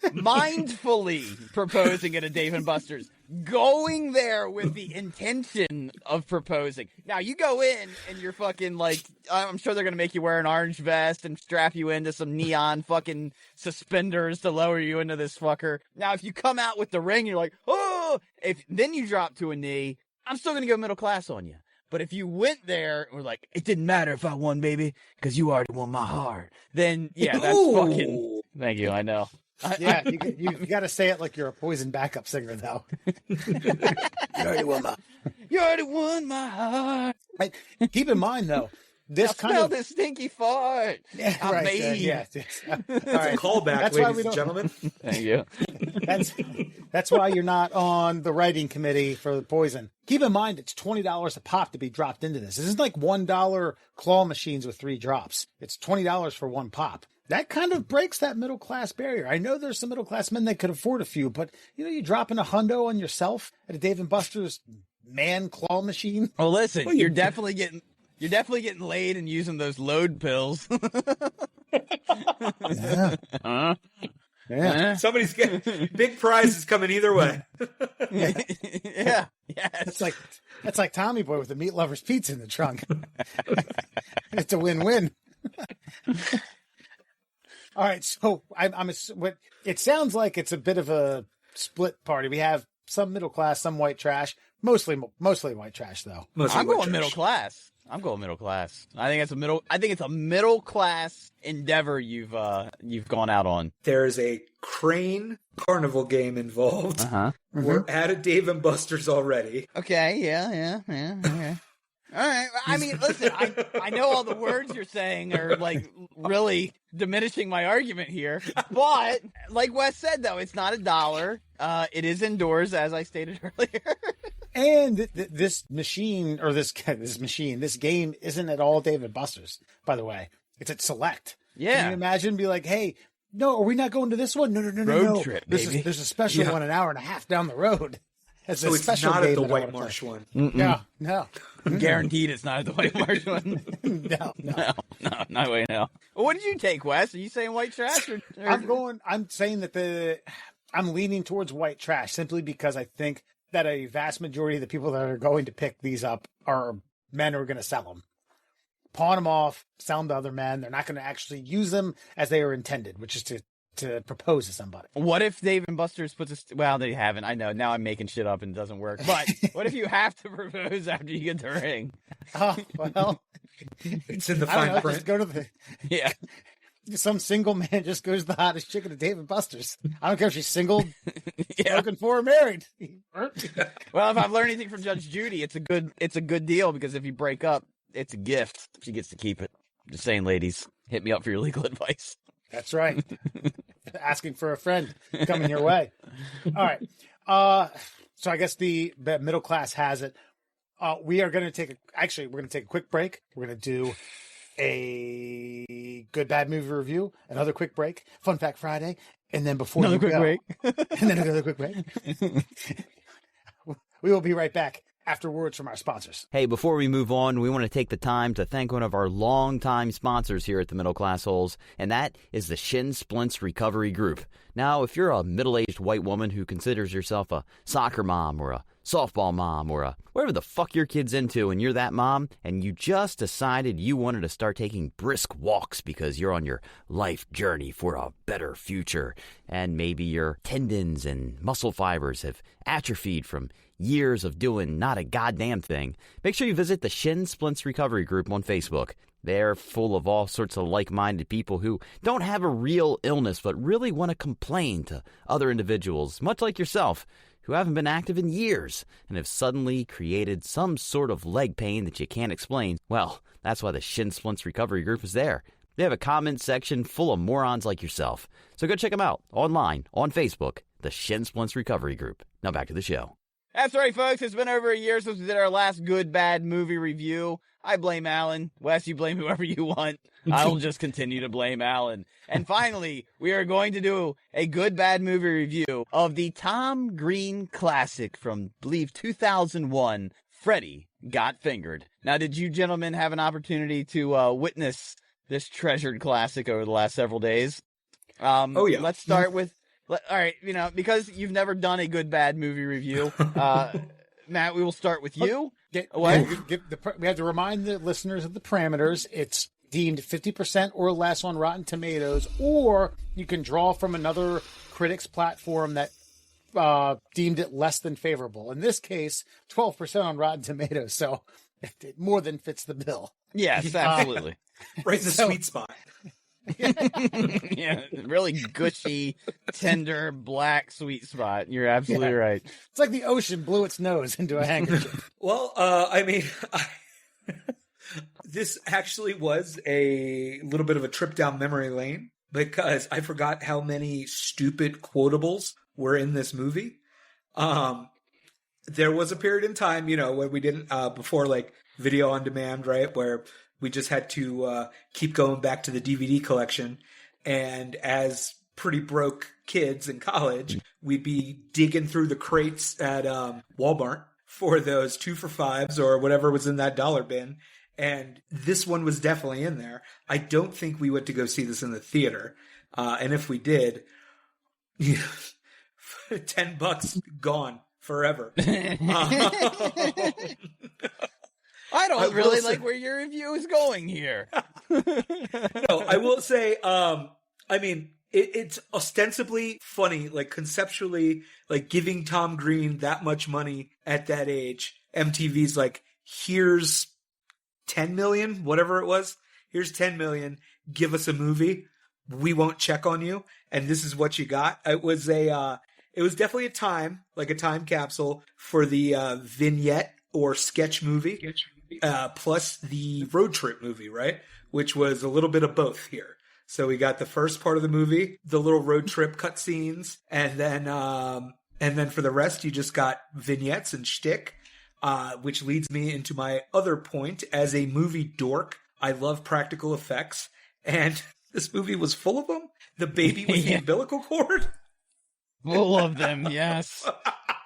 Mindfully proposing at a Dave & Buster's. Going there with the intention of proposing. Now, you go in and you're fucking like, I'm sure they're going to make you wear an orange vest and strap you into some neon fucking suspenders to lower you into this fucker. Now, if you come out with the ring, you're like, oh, then you drop to a knee, I'm still going to go middle class on you. But if you went there and were like, it didn't matter if I won, baby, because you already won my heart, then, yeah, that's fucking... Thank you, I know. Yeah, you got to say it like you're a Poison backup singer, though. You already won my heart. Right. Keep in mind, though, this smell this stinky fart. Yeah, I made. Yes. All right, callback, ladies and gentlemen. Thank you. That's why you're not on the writing committee for the Poison. Keep in mind, it's $20 a pop to be dropped into this. This isn't like $1 claw machines with 3 drops. It's $20 for 1 pop. That kind of breaks that middle class barrier. I know there's some middle class men that could afford a few, but you dropping a hundo on yourself at a Dave & Buster's man claw machine. Oh, listen, you're definitely getting laid and using those load pills. Yeah. Somebody's getting big prizes coming either way. Yeah. Yes. That's like Tommy Boy with the Meat Lover's Pizza in the trunk. It's a win-win. All right, so it sounds like it's a bit of a split party. We have some middle class, some white trash, mostly white trash though. I'm going middle class. I think it's a middle class endeavor you've gone out on. There's a crane carnival game involved. Uh-huh. We're at a Dave & Buster's already. Okay, yeah. Okay. All right. I mean, listen, I know all the words you're saying are like really diminishing my argument here, but like Wes said, though, it's not $1. It is indoors, as I stated earlier. And this machine or this game isn't at all Dave & Buster's, by the way. It's at Select. Yeah. Can you imagine? Be like, hey, no, are we not going to this one? No. Road trip, baby. There's a special one an hour and a half down the road. So it's not at the White Marsh one. No. Guaranteed it's not the white marshmallow. No. No way, no. What did you take, Wes? Are you saying white trash? Or... I'm saying that I'm leaning towards white trash simply because I think that a vast majority of the people that are going to pick these up are men who are going to sell them. Pawn them off, sell them to other men. They're not going to actually use them as they are intended, which is to propose to somebody. What if Dave and Buster's puts well, they haven't. I know. Now I'm making shit up and it doesn't work. But what if you have to propose after you get the ring? Oh, well. It's in the fine print. Just go to Yeah. Some single man just goes to the hottest chick at Dave and Buster's. I don't care if she's single, spoken for, or married. Well, if I've learned anything from Judge Judy, it's a good deal because if you break up, it's a gift. She gets to keep it. Just saying, ladies, hit me up for your legal advice. That's right. Asking for a friend coming your way. All right. So I guess the middle class has it. We're going to take a quick break. We're going to do a good bad movie review, another quick break, Fun Fact Friday, and then another quick break. We will be right back after words from our sponsors. Hey, before we move on, we want to take the time to thank one of our longtime sponsors here at the Middle Class Holes, and that is the Shin Splints Recovery Group. Now, if you're a middle-aged white woman who considers yourself a soccer mom or a softball mom or whatever the fuck your kid's into, and you're that mom, and you just decided you wanted to start taking brisk walks because you're on your life journey for a better future, and maybe your tendons and muscle fibers have atrophied from years of doing not a goddamn thing, make sure you visit the Shin Splints Recovery Group on Facebook. They're full of all sorts of like-minded people who don't have a real illness but really want to complain to other individuals, much like yourself, who haven't been active in years and have suddenly created some sort of leg pain that you can't explain. Well, that's why the Shin Splints Recovery Group is there. They have a comment section full of morons like yourself. So go check them out online, on Facebook, the Shin Splints Recovery Group. Now back to the show. That's right, folks. It's been over a year since we did our last good, bad movie review. I blame Alan. Wes, you blame whoever you want. I'll just continue to blame Alan. And finally, we are going to do a good, bad movie review of the Tom Green classic from, I believe, 2001, Freddy Got Fingered. Now, did you gentlemen have an opportunity to witness this treasured classic over the last several days? Oh, yeah. Let's start with... All right, because you've never done a good, bad movie review, Matt, we will start with you. We have to remind the listeners of the parameters. It's deemed 50% or less on Rotten Tomatoes, or you can draw from another critics platform that deemed it less than favorable. In this case, 12% on Rotten Tomatoes, so it more than fits the bill. Yes, absolutely. Right in the sweet spot. Yeah, really gushy, tender, black, sweet spot. You're absolutely right. It's like the ocean blew its nose into a handkerchief. Well, this actually was a little bit of a trip down memory lane because I forgot how many stupid quotables were in this movie. There was a period in time, when we didn't, before like video on demand, right, where we just had to keep going back to the DVD collection. And as pretty broke kids in college, we'd be digging through the crates at Walmart for those 2 for $5s or whatever was in that dollar bin. And this one was definitely in there. I don't think we went to go see this in the theater. And if we did, $10 gone forever. I don't really like where your review is going here. No, I will say, it's ostensibly funny, like conceptually, like giving Tom Green that much money at that age. MTV's like, here's 10 million, whatever it was. Here's 10 million. Give us a movie. We won't check on you. And this is what you got. It was definitely a time capsule for the vignette or sketch movie. Plus the road trip movie, right? Which was a little bit of both here. So we got the first part of the movie, the little road trip cutscenes, and then for the rest, you just got vignettes and shtick, which leads me into my other point. As a movie dork, I love practical effects, and this movie was full of them. The baby with the umbilical cord. Full of them, yes.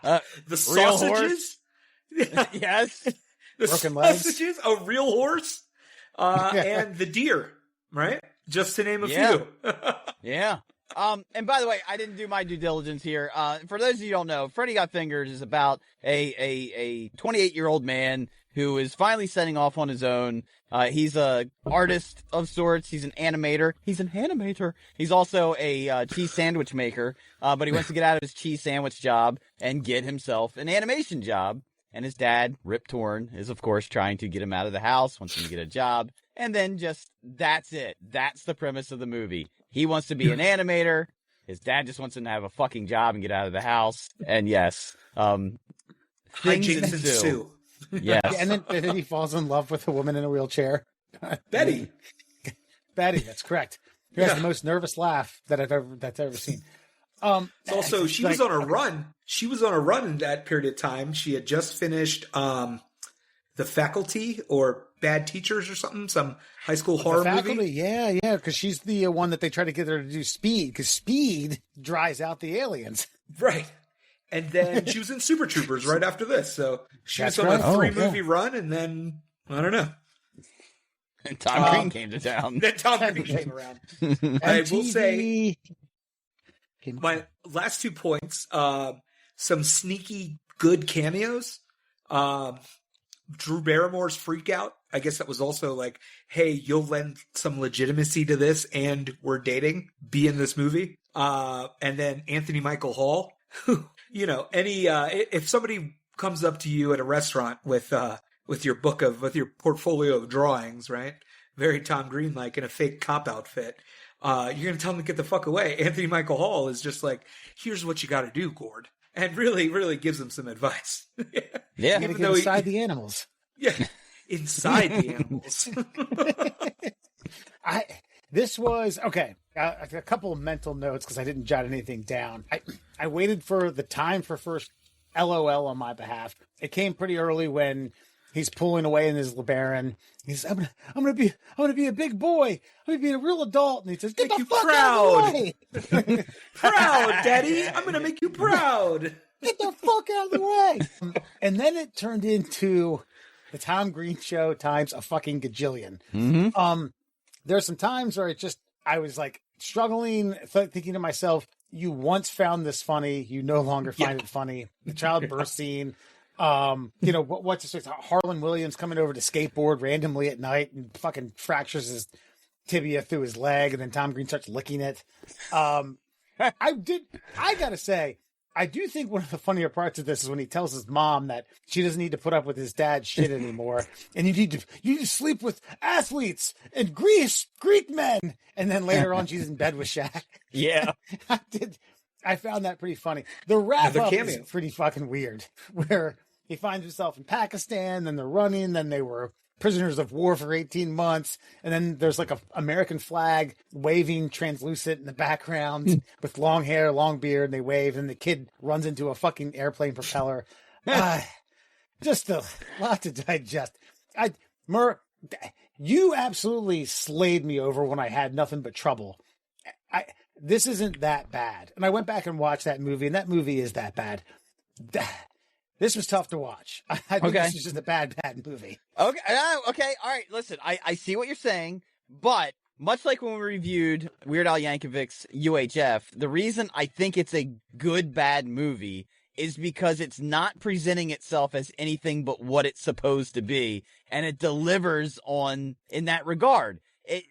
The sausages. Yes. the broken legs, sausages, a real horse, and the deer, right? Just to name a few. Yeah. And by the way, I didn't do my due diligence here. For those of you who don't know, Freddy Got Fingered is about a 28-year-old man who is finally setting off on his own. He's a artist of sorts. He's an animator. He's also a cheese sandwich maker. But he wants to get out of his cheese sandwich job and get himself an animation job. And his dad, Rip Torn, is of course trying to get him out of the house, wants him to get a job. And then that's it. That's the premise of the movie. He wants to be an animator. His dad just wants him to have a fucking job and get out of the house. And yes, things hijinks ensue. Yes. Yeah, and then he falls in love with a woman in a wheelchair. Betty, that's correct. Who has the most nervous laugh that's ever seen. Also, she was on a run. She was on a run in that period of time. She had just finished The Faculty or Bad Teachers or something, some high school horror movie. Yeah, because she's the one that they try to get her to do Speed, because Speed dries out the aliens. Right. And then she was in Super Troopers right after this. So she was on right. a 3-movie run, and then, I don't know. And Tom Green came to town. Then Tom Green came around. I will say, my last 2 points, some sneaky good cameos. Drew Barrymore's Freak Out. I guess that was also like, hey, you'll lend some legitimacy to this and we're dating. Be in this movie. And then Anthony Michael Hall, who, if somebody comes up to you at a restaurant with your portfolio of drawings, right? Very Tom Green like in a fake cop outfit. You're going to tell him to get the fuck away. Anthony Michael Hall is just like, here's what you got to do, Gord. And really, really gives him some advice. Yeah. Even though inside the animals. Yeah. Inside the animals. This was, okay, a couple of mental notes because I didn't jot anything down. I waited for the time for first LOL on my behalf. It came pretty early when he's pulling away in his LeBaron. He's, I'm gonna be a big boy. I'm gonna be a real adult. And he says, get the fuck out of the way. Proud, Daddy. I'm gonna make you proud. Get the fuck out of the way. And then it turned into the Tom Green show times a fucking gajillion. Mm-hmm. There's some times where I was like struggling, thinking to myself, you once found this funny, you no longer find it funny. The childbirth scene. What's his face? Harlan Williams coming over to skateboard randomly at night and fucking fractures his tibia through his leg, and then Tom Green starts licking it. I gotta say, I do think one of the funnier parts of this is when he tells his mom that she doesn't need to put up with his dad's shit anymore, and you need to sleep with athletes and Greek men, and then later on she's in bed with Shaq. Yeah, I found that pretty funny. The wrap up is pretty fucking weird, where he finds himself in Pakistan, then they're running, then they were prisoners of war for 18 months, and then there's like a American flag waving translucent in the background with long hair, long beard, and they wave, and the kid runs into a fucking airplane propeller. Just a lot to digest. Murr, you absolutely slayed me over when I had nothing but trouble. This isn't that bad. And I went back and watched that movie, and that movie is that bad. This was tough to watch. I think this is just a bad movie. Okay. Okay. All right. Listen, I see what you're saying, but much like when we reviewed Weird Al Yankovic's UHF, the reason I think it's a good, bad movie is because it's not presenting itself as anything but what it's supposed to be, and it delivers in that regard.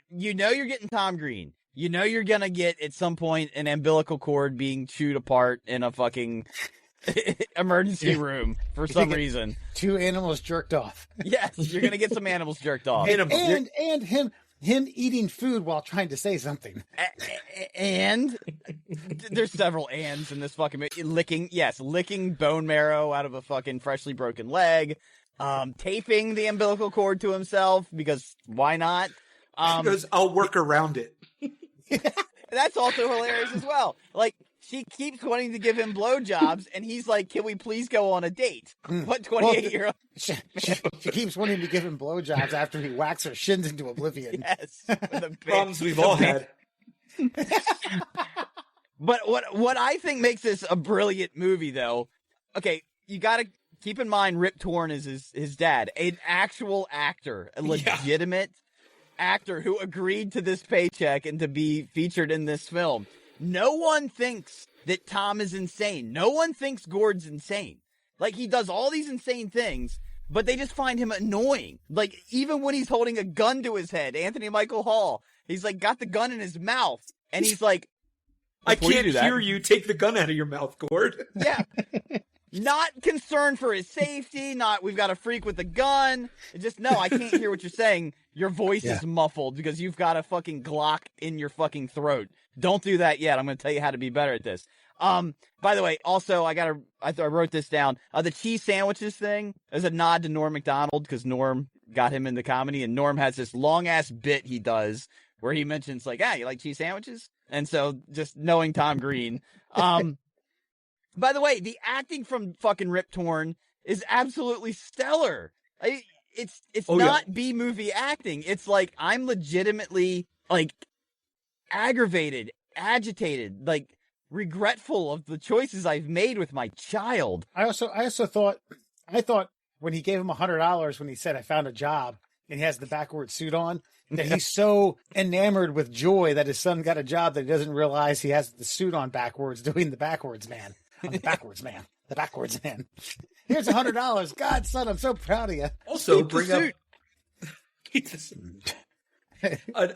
You're getting Tom Green. You're going to get, at some point, an umbilical cord being chewed apart in a fucking emergency room for some reason. 2 animals jerked off. Yes, you're going to get some animals jerked off. And him eating food while trying to say something. And there's several ands in this fucking movie. Licking bone marrow out of a fucking freshly broken leg. Taping the umbilical cord to himself, because why not? He goes, I'll work around it. That's also hilarious as well. Like, she keeps wanting to give him blowjobs, and he's like, can we please go on a date? What 28-year-old? She keeps wanting to give him blowjobs after he whacks her shins into oblivion. Yes. Problems we've all had. But what I think makes this a brilliant movie, though, okay, you got to keep in mind, Rip Torn is his dad, an actual actor, a legitimate actor who agreed to this paycheck and to be featured in this film. No one thinks that Tom is insane. No one thinks Gord's insane. Like, he does all these insane things, but they just find him annoying. Like, even when he's holding a gun to his head, Anthony Michael Hall, he's like got the gun in his mouth, and he's like, I can't hear you. Take the gun out of your mouth, Gord. Yeah. Not concerned for his safety, not we've got a freak with a gun. Just, no, I can't hear what you're saying. Your voice is muffled because you've got a fucking Glock in your fucking throat. Don't do that yet. I'm going to tell you how to be better at this. By the way, also, I wrote this down. The cheese sandwiches thing is a nod to Norm Macdonald because Norm got him into comedy, and Norm has this long-ass bit he does where he mentions, like, you like cheese sandwiches? And so, just knowing Tom Green. By the way, the acting from fucking Rip Torn is absolutely stellar. It's not B-movie acting. It's like, I'm legitimately, like, aggravated, agitated, like, regretful of the choices I've made with my child. I also thought when he gave him $100 when he said, I found a job, and he has the backwards suit on, that he's so enamored with joy that his son got a job that he doesn't realize he has the suit on backwards, doing the backwards man. I'm the backwards man. The backwards man. Here's $100. God, son, I'm so proud of you. Also, bring up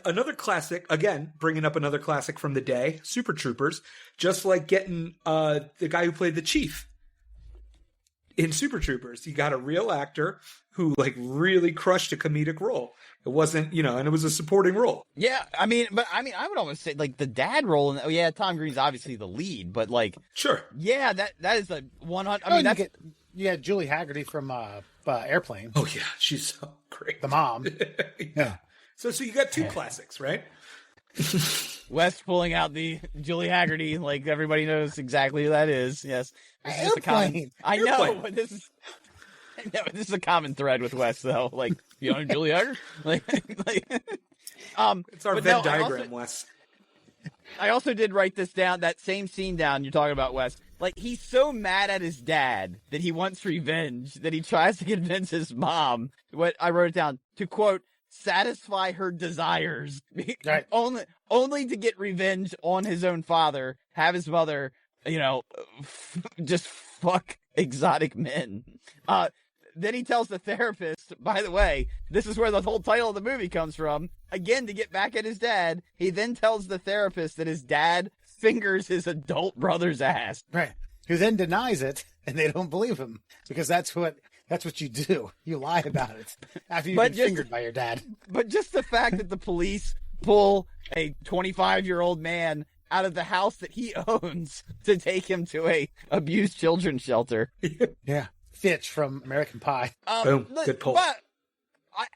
another classic, again, bringing up another classic from the day, Super Troopers, just like getting the guy who played the chief in Super Troopers. You got a real actor who, like, really crushed a comedic role. It wasn't, and it was a supporting role. Yeah, I would almost say, like, the dad role, Tom Green's obviously the lead, but, like... Sure. Yeah, that is a 100... You had Julie Haggerty from Airplane. Oh, yeah, she's so great. The mom. Yeah. So you got two classics, right? Wes pulling out the Julie Haggerty, like, everybody knows exactly who that is. Yes. This is just a common... I know, but this is... No, this is a common thread with Wes, though. Like, you know, Julie Haggerty? It's our Venn diagram, Wes. I also did write this down, that same scene down you're talking about, Wes. Like, he's so mad at his dad that he wants revenge, that he tries to convince his mom, what I wrote it down, to, quote, satisfy her desires. Right. only to get revenge on his own father, have his mother, just fuck exotic men. Then he tells the therapist, by the way, this is where the whole title of the movie comes from. Again, to get back at his dad, he then tells the therapist that his dad fingers his adult brother's ass. Right. Who then denies it, and they don't believe him. Because that's what you do. You lie about it after you've been fingered by your dad. But just the fact that the police pull a 25-year-old man out of the house that he owns to take him to a abused children's shelter. Yeah. Fitch from American Pie. Boom. Good pull. But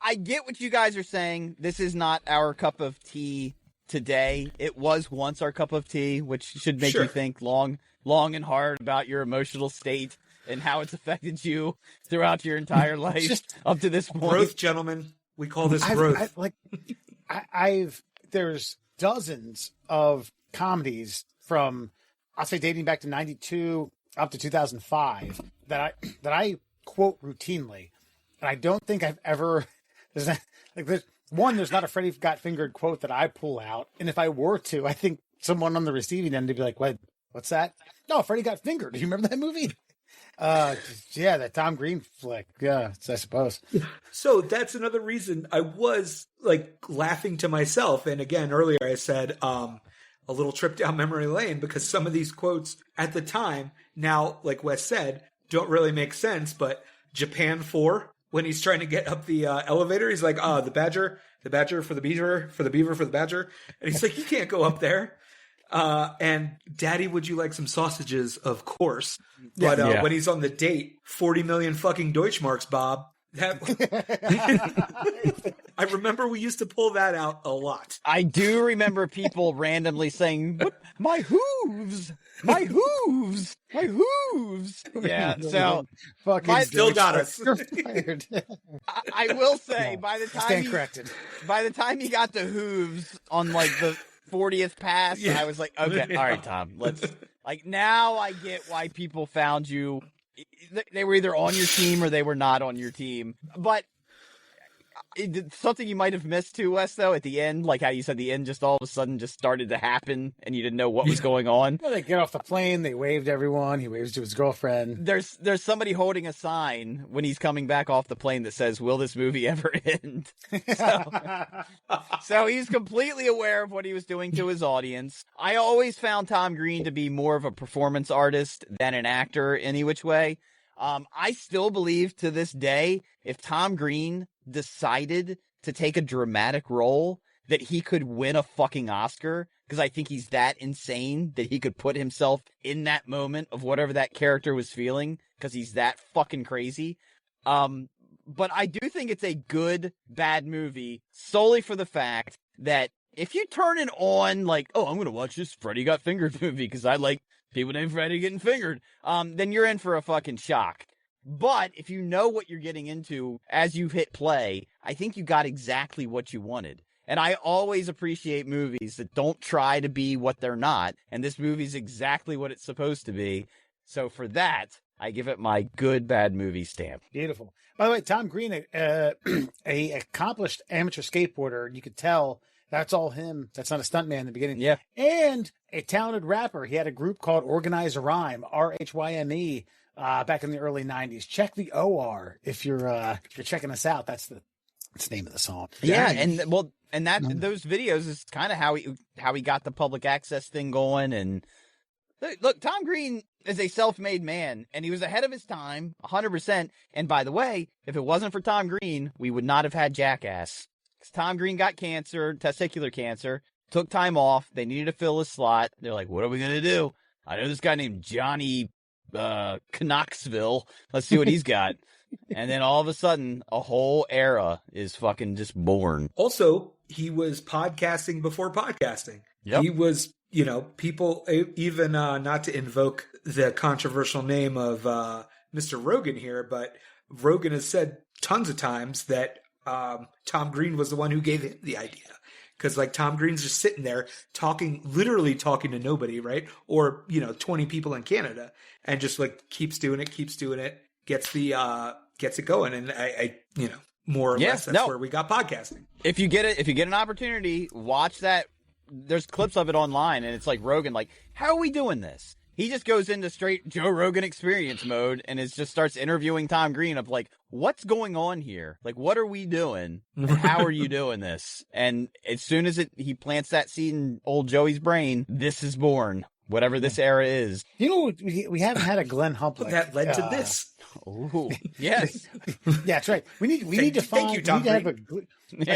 I get what you guys are saying. This is not our cup of tea today. It was once our cup of tea, which should make you think long and hard about your emotional state and how it's affected you throughout your entire life up to this point. Growth, gentlemen. We call this growth. There's dozens of comedies from, I'll say, dating back to 92 up to 2005 that I quote routinely, and I don't think I've ever there's not a Freddy Got Fingered quote that I pull out, and if I were to, I think someone on the receiving end would be like, what's that? No, Freddy Got Fingered. Do you remember that movie? Yeah, that Tom Green flick. Yeah, I suppose. So that's another reason I was, like, laughing to myself. And again, earlier I said a little trip down memory lane, because some of these quotes at the time, now, like Wes said, don't really make sense. But Japan 4, when he's trying to get up the elevator, he's like, the badger for the beaver, for the beaver for the badger. And he's like, you can't go up there. And Daddy, would you like some sausages? Of course. But when he's on the date, 40 million fucking Deutschmarks, Bob. I remember we used to pull that out a lot. I do remember people randomly saying, my hooves, my hooves, my hooves. Yeah, so fucking still got us. You're fired. I will say, by the time he got the hooves on, like, the 40th pass, I was like, okay, all right, Tom, let's, like, now I get why people found you they were either on your team or they were not on your team. But something you might have missed too, Wes, though, at the end, like how you said the end just all of a sudden just started to happen and you didn't know what was going on. Well, they get off the plane, they waved to everyone, he waves to his girlfriend. There's somebody holding a sign when he's coming back off the plane that says, "Will this movie ever end?" So he's completely aware of what he was doing to his audience. I always found Tom Green to be more of a performance artist than an actor any which way. I still believe to this day, if Tom Green decided to take a dramatic role, that he could win a fucking Oscar, because I think he's that insane that he could put himself in that moment of whatever that character was feeling, because he's that fucking crazy. But I do think it's a good, bad movie solely for the fact that if you turn it on like, oh, I'm going to watch this Freddy Got Fingered movie because I like people named Freddy getting fingered, then you're in for a fucking shock. But if you know what you're getting into as you hit play, I think you got exactly what you wanted. And I always appreciate movies that don't try to be what they're not. And this movie's exactly what it's supposed to be. So for that, I give it my good, bad movie stamp. Beautiful. By the way, Tom Green, a accomplished amateur skateboarder, you could tell that's all him. That's not a stuntman in the beginning. Yeah. And a talented rapper. He had a group called Organize a Rhyme, RHYME, back in the early 90s. Check the OR if you're checking us out. That's the name of the song. Yeah, and those videos is kind of how he got the public access thing going. And look, Tom Green is a self-made man, and he was ahead of his time, 100%. And by the way, if it wasn't for Tom Green, we would not have had Jackass. Because Tom Green got cancer, testicular cancer, took time off. They needed to fill his slot. They're like, what are we going to do? I know this guy named Johnny Knoxville. Let's see what he's got. And then all of a sudden, a whole era is fucking just born. Also, he was podcasting before podcasting. Yep. He was, people, even not to invoke the controversial name of Mr. Rogan here, but Rogan has said tons of times that Tom Green was the one who gave him the idea. Because, Tom Green's just sitting there literally talking to nobody, right? Or, 20 people in Canada, and just, keeps doing it, gets it going. And I more or less, that's where we got podcasting. If you get an opportunity, watch that. There's clips of it online, and it's like Rogan, how are we doing this? He just goes into straight Joe Rogan experience mode, and just starts interviewing Tom Green of what's going on here? What are we doing? And how are you doing this? And as soon as he plants that seed in old Joey's brain, this is born. Whatever this era is. We haven't had a Glenn Humplick. That led to this. Oh, yes. Yeah, that's right. We need to have a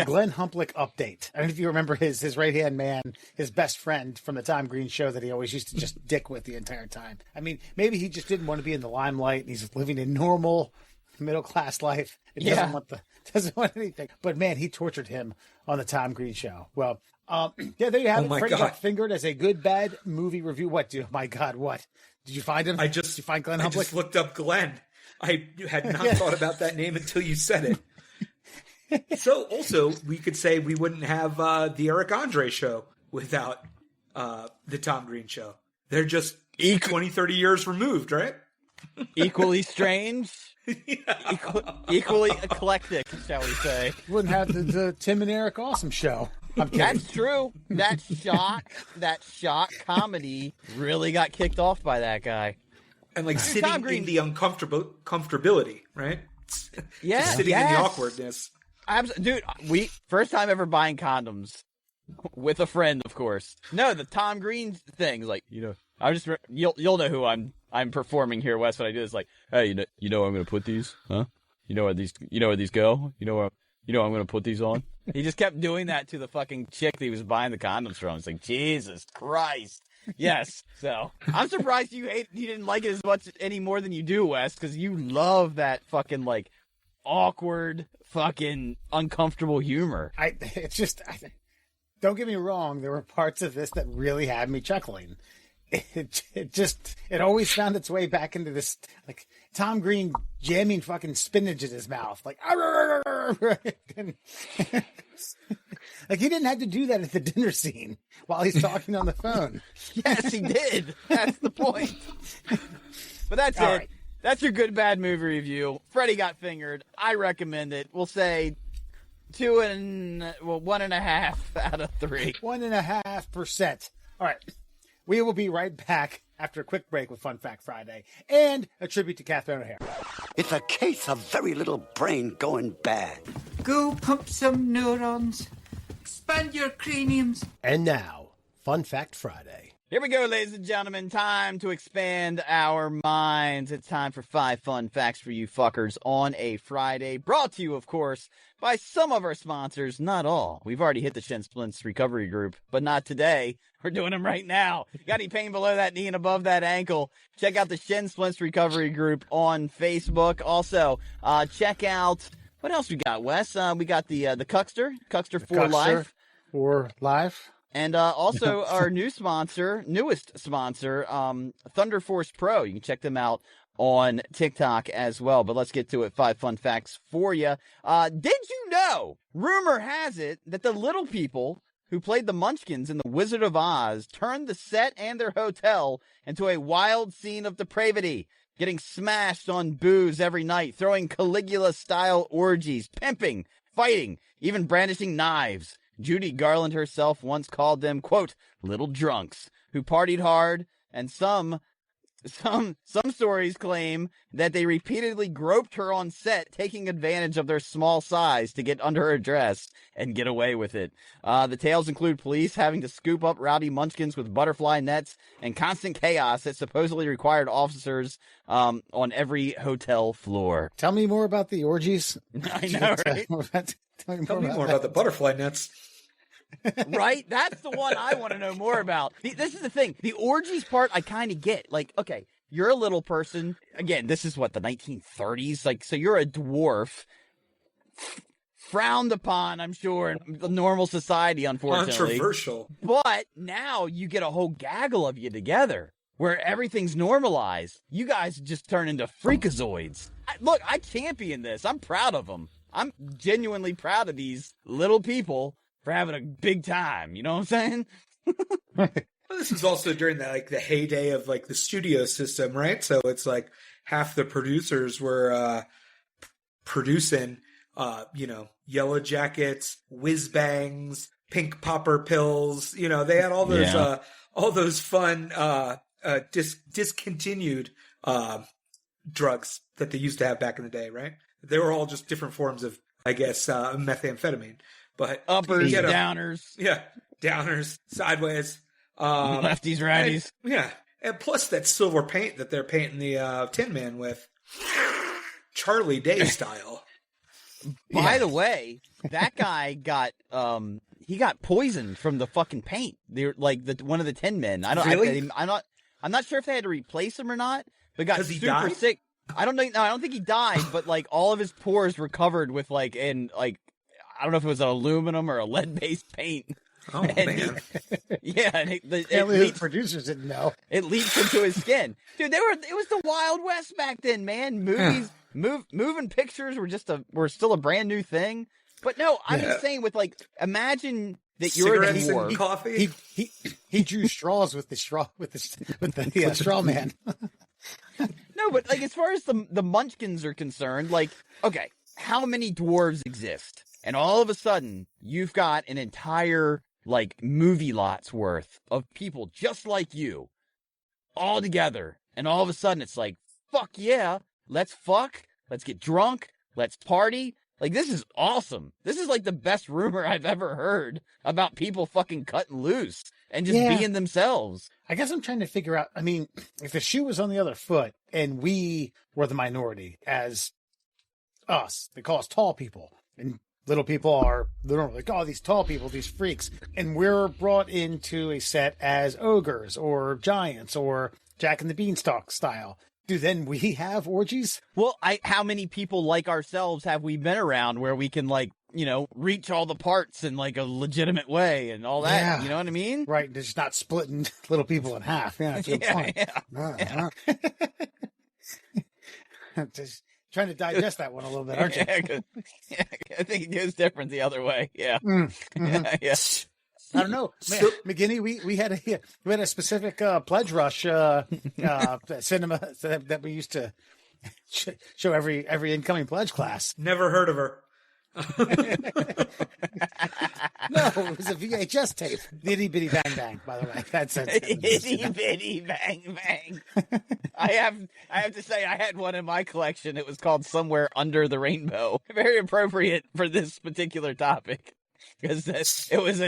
Glenn Humplick update. I don't know if you remember his right-hand man, his best friend from the Tom Green show that he always used to just dick with the entire time. I mean, maybe he just didn't want to be in the limelight and he's living a normal middle-class life. It doesn't want anything. But man, he tortured him on the Tom Green show. Well, there you have it. Freddy Got Fingered as a good, bad movie review. What? My God, what? Did you find him? Did you find Glenn Humplick? I just looked up Glenn. I had not thought about that name until you said it. So also, we could say we wouldn't have the Eric Andre show without the Tom Green show. They're just 20, 30 years removed, right? Equally strange. Equally eclectic, shall we say. Wouldn't have the Tim and Eric Awesome show. That's true. That shock comedy really got kicked off by that guy. And sitting in the comfortability, right? Yeah, sitting in the awkwardness. Dude, first time ever buying condoms with a friend, of course. No, the Tom Green thing, I'm just you'll know who I'm performing here, Wes. When I do this, hey, you know where I'm going to put these, huh? You know where these go? You know where I'm going to put these on? He just kept doing that to the fucking chick that he was buying the condoms from. It's Jesus Christ. Yes. So I'm surprised you didn't like it as much any more than you do, Wes, because you love that fucking awkward, fucking uncomfortable humor. Don't get me wrong. There were parts of this that really had me chuckling. It always found its way back into this, Tom Green jamming fucking spinach in his mouth. He didn't have to do that at the dinner scene while he's talking on the phone. Yes, he did. That's the point. But that's All it. Right. That's your good bad movie review. Freddy Got Fingered. I recommend it. We'll say 1.5 out of 3. 1.5%. All right. We will be right back after a quick break with Fun Fact Friday and a tribute to Catherine O'Hara. It's a case of very little brain going bad. Go pump some neurons. Expand your craniums. And now, Fun Fact Friday. Here we go, ladies and gentlemen. Time to expand our minds. It's time for 5 fun facts for you fuckers on a Friday. Brought to you, of course, by some of our sponsors, not all. We've already hit the Shin Splints Recovery Group, but not today. We're doing them right now. Got any pain below that knee and above that ankle? Check out the Shin Splints Recovery Group on Facebook. Also, check out, what else we got, Wes? We got the Cuckster for Life. For Life. And also our newest sponsor, Thunder Force Pro. You can check them out on TikTok as well. But let's get to it. 5 fun facts for you. Did you know, rumor has it, that the little people who played the Munchkins in The Wizard of Oz turned the set and their hotel into a wild scene of depravity, getting smashed on booze every night, throwing Caligula-style orgies, pimping, fighting, even brandishing knives. Judy Garland herself once called them, quote, little drunks who partied hard, and some stories claim that they repeatedly groped her on set, taking advantage of their small size to get under her dress and get away with it. The tales include police having to scoop up rowdy munchkins with butterfly nets and constant chaos that supposedly required officers on every hotel floor. Tell me more about the orgies. I know, right? Tell me more about the butterfly nets. Right? That's the one I want to know more about. This is the thing. The orgies part I kind of get. Like, okay, you're a little person. Again, this is what, the 1930s? Like, so you're a dwarf. Frowned upon, I'm sure, in the normal society, unfortunately. Controversial. But now you get a whole gaggle of you together where everything's normalized. You guys just turn into freakazoids. Look, I champion this. I'm proud of them. I'm genuinely proud of these little people for having a big time. You know what I'm saying? Well, this is also during the heyday of like the studio system, right? So it's like half the producers were producing, Yellow Jackets, whiz bangs, pink popper pills. They had all those fun discontinued drugs that they used to have back in the day, right? They were all just different forms of, I guess, methamphetamine. But uppers, downers. Yeah, downers, sideways. Lefties, righties. And plus that silver paint that they're painting the Tin Man with. Charlie Day style. By the way, that guy got he got poisoned from the fucking paint. They're like one of the Tin Men. Really? I'm not sure if they had to replace him or not, but got super died? sick. I don't know. No, I don't think he died, but like all of his pores were covered with I don't know if it was an aluminum or a lead-based paint. Oh, man. The producers didn't know. It leaked into his skin. Dude, it was the Wild West back then, man. Movies, moving pictures were still a brand new thing. But no, I'm just saying imagine that you're a dwarf. And coffee? He drew straws with the straw man. No, but as far as the Munchkins are concerned, okay, how many dwarves exist? And all of a sudden, you've got an entire, movie lot's worth of people just like you, all together. And all of a sudden, it's like, fuck yeah, let's fuck, let's get drunk, let's party. This is awesome. This is, the best rumor I've ever heard about people fucking cutting loose and just being themselves. I guess I'm trying to figure out, if the shoe was on the other foot and we were the minority as us, they call us tall people, and little people are like, oh, these tall people, these freaks. And we're brought into a set as ogres or giants or Jack and the Beanstalk style. Do then we have orgies? Well, how many people like ourselves have we been around where we can reach all the parts in a legitimate way and all that? Yeah. You know what I mean? Right. Just not splitting little people in half. Yeah, that's a good point. Yeah. Just trying to digest that one a little bit, aren't you? I think it was different the other way. Yeah. Mm-hmm. Yeah. I don't know, McGinney. We had a specific Pledge Rush cinema that we used to show every incoming pledge class. Never heard of her. No, it was a VHS tape. The Itty Bitty Bang Bang, by the way. That's it. Itty Bitty Bang Bang. I have to say, I had one in my collection. It was called Somewhere Under the Rainbow. Very appropriate for this particular topic, because it was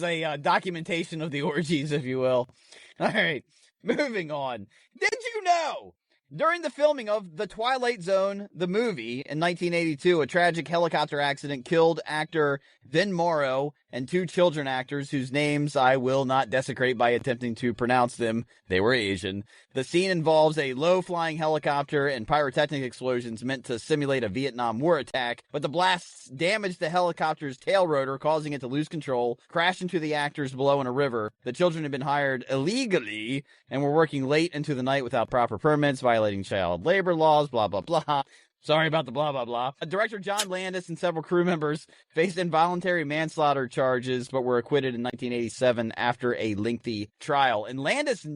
a documentation of the orgies, if you will. All right, moving on. Did you know? During the filming of The Twilight Zone, the movie, in 1982, a tragic helicopter accident killed actor Vin Morrow and 2 children actors whose names I will not desecrate by attempting to pronounce them. They were Asian. The scene involves a low-flying helicopter and pyrotechnic explosions meant to simulate a Vietnam War attack, but the blasts damaged the helicopter's tail rotor, causing it to lose control, crash into the actors below in a river. The children had been hired illegally and were working late into the night without proper permits, violating child labor laws, blah, blah, blah. Sorry about the blah, blah, blah. Director John Landis and several crew members faced involuntary manslaughter charges, but were acquitted in 1987 after a lengthy trial. And Landis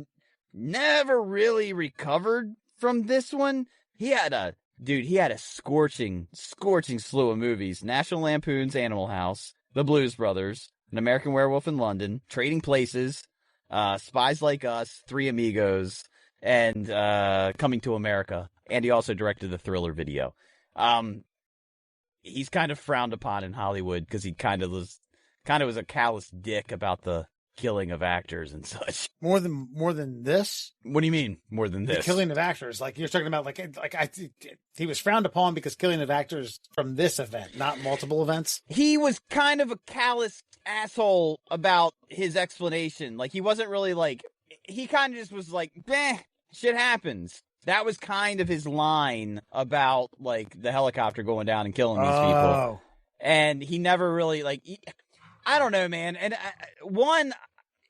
never really recovered from this one. He had a scorching slew of movies. National Lampoon's Animal House, The Blues Brothers, An American Werewolf in London, Trading Places, Spies Like Us, Three Amigos, and Coming to America. And he also directed the Thriller video. He's kind of frowned upon in Hollywood because he kind of was a callous dick about the killing of actors and such. More than this? What do you mean, more than this? The killing of actors. Like, you're talking about, he was frowned upon because killing of actors from this event, not multiple events? He was kind of a callous asshole about his explanation. Like, he wasn't really he kind of just was like, shit happens. That was kind of his line about, the helicopter going down and killing these people. And he never really, I don't know, man. And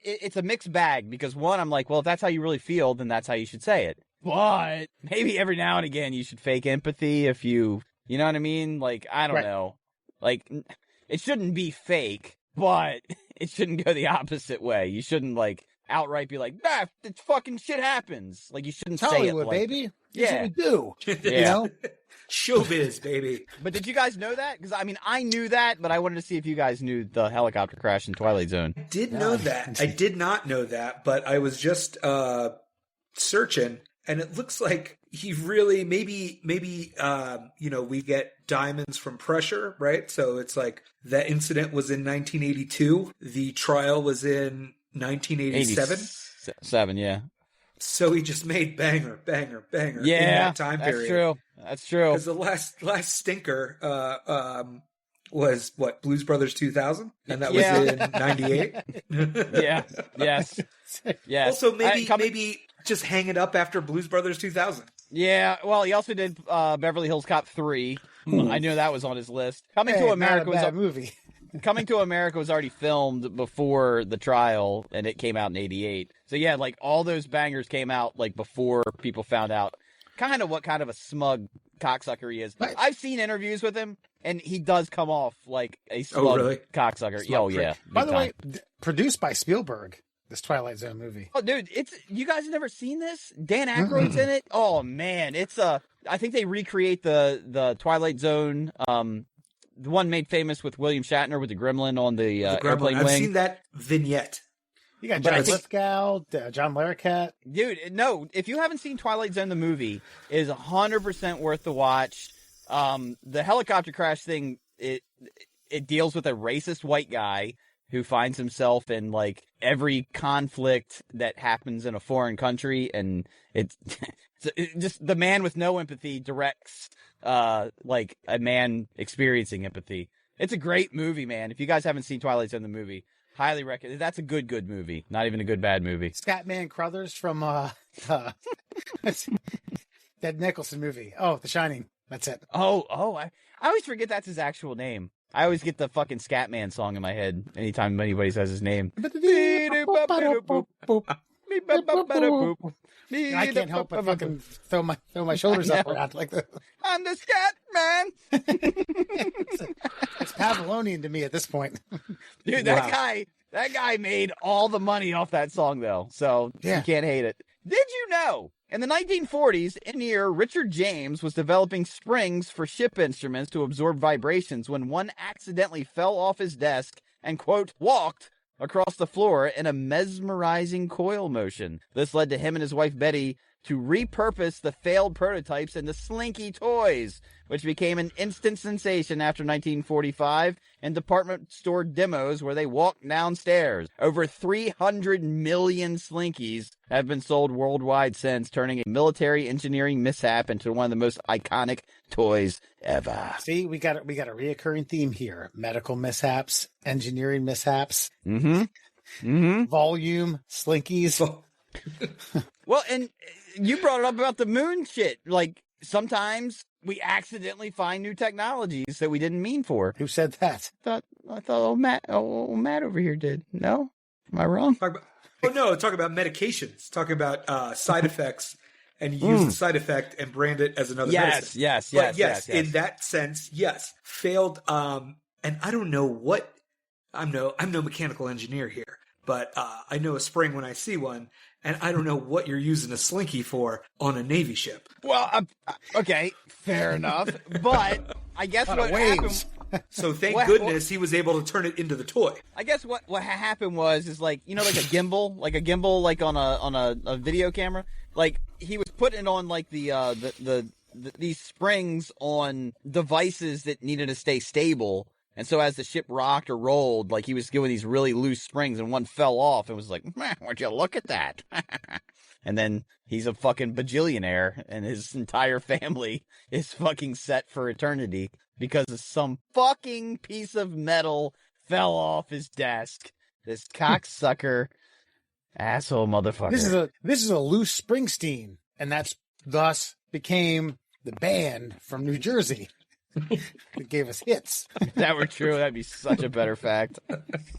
it's a mixed bag, because one, I'm like, well, if that's how you really feel, then that's how you should say it. But maybe every now and again you should fake empathy if you know what I mean? I don't know. It shouldn't be fake, but it shouldn't go the opposite way. You shouldn't, outright be like, it's fucking shit happens. You shouldn't say Hollywood, it. Baby. Yeah. That's what we do. Yeah. You know? Showbiz, baby. But did you guys know that? Because, I knew that, but I wanted to see if you guys knew the helicopter crash in Twilight Zone. I did know that. I did not know that, but I was just searching, and it looks like he really, maybe, we get diamonds from pressure, right? So it's that incident was in 1982. The trial was in 1987. 7, yeah. So he just made banger in that time period. That's true. Because the last stinker was what, Blues Brothers 2000, and that was in 98. Yeah. Yes. Also, maybe just hang it up after Blues Brothers 2000. Yeah. Well, he also did Beverly Hills Cop 3. I knew that was on his list. Coming to America was a movie. Coming to America was already filmed before the trial, and it came out in 88. So yeah, all those bangers came out before people found out kind of what kind of a smug cocksucker he is. Right. I've seen interviews with him, and he does come off like a smug cocksucker. Yeah. By the way, produced by Spielberg, this Twilight Zone movie. Oh, dude, you guys have never seen this? Dan Aykroyd's in it. Oh man, I think they recreate the Twilight Zone. The one made famous with William Shatner with the gremlin on the airplane wing. I've seen that vignette. You got John Lithgow, John Larroquette. Dude, no, if you haven't seen Twilight Zone, the movie, it is 100% worth the watch. The helicopter crash thing, it deals with a racist white guy who finds himself in every conflict that happens in a foreign country, and it's just the man with no empathy directs a man experiencing empathy. It's a great movie, man. If you guys haven't seen Twilight Zone the movie, highly recommend. That's a good movie. Not even a good bad movie. Scatman Crothers from that Nicholson movie. Oh, The Shining. That's it. I always forget that's his actual name. I always get the fucking Scatman song in my head anytime anybody says his name. I can't help but fucking throw my shoulders up around like that. I'm the Scat Man. It's Pavlonian to me at this point. Dude, that guy made all the money off that song though. So you can't hate it. Did you know? In the 1940s, engineer Richard James was developing springs for ship instruments to absorb vibrations when one accidentally fell off his desk and, quote, walked across the floor in a mesmerizing coil motion. This led to him and his wife Betty to repurpose the failed prototypes into Slinky toys, which became an instant sensation after 1945 in department store demos where they walked downstairs. Over 300 million Slinkies have been sold worldwide since, turning a military engineering mishap into one of the most iconic toys ever. See, we got a reoccurring theme here. Medical mishaps, engineering mishaps, volume, Slinkies. Well, and you brought it up about the moon shit. Like, sometimes we accidentally find new technologies that we didn't mean for. Who said that? I thought old Matt over here did. No? Am I wrong? Talk about medications. Talk about side effects and use the side effect and brand it as another medicine. Yes. In that sense, yes. Failed, and I don't know what, I'm no mechanical engineer here, but I know a spring when I see one, and I don't know what you're using a Slinky for on a Navy ship. Well, okay, fair enough. But I guess what happened... So thank goodness he was able to turn it into the toy. I guess what happened was like, you know, like a gimbal like on a video camera. Like, he was putting it on like these springs on devices that needed to stay stable. And so as the ship rocked or rolled, like, he was doing these really loose springs, and one fell off and was like, man, would you look at that? And then he's a fucking bajillionaire, and his entire family is fucking set for eternity because of some fucking piece of metal fell off his desk. This cocksucker asshole motherfucker. This is a loose Springsteen, and that's thus became the band from New Jersey. It gave us hits. If that were true, that'd be such a better fact.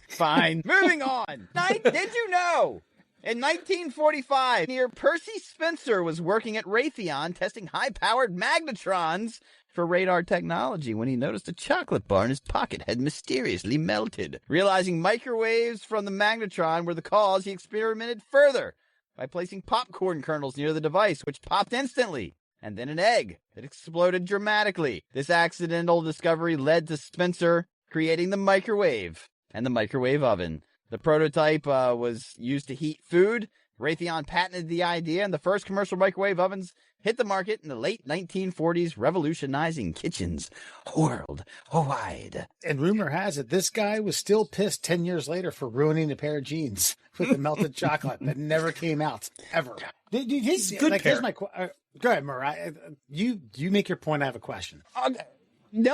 Fine. Moving on. Did you know? In 1945, engineer Percy Spencer was working at Raytheon testing high-powered magnetrons for radar technology when he noticed a chocolate bar in his pocket had mysteriously melted. Realizing microwaves from the magnetron were the cause, he experimented further by placing popcorn kernels near the device, which popped instantly. And then an egg that exploded dramatically. This accidental discovery led to Spencer creating the microwave and the microwave oven. The prototype was used to heat food. Raytheon patented the idea, and the first commercial microwave ovens hit the market in the late 1940s, revolutionizing kitchens worldwide. And rumor has it, this guy was still pissed 10 years later for ruining a pair of jeans with the melted chocolate that never came out, ever. He's good. Like, here's my go ahead, Murr. You make your point. I have a question. In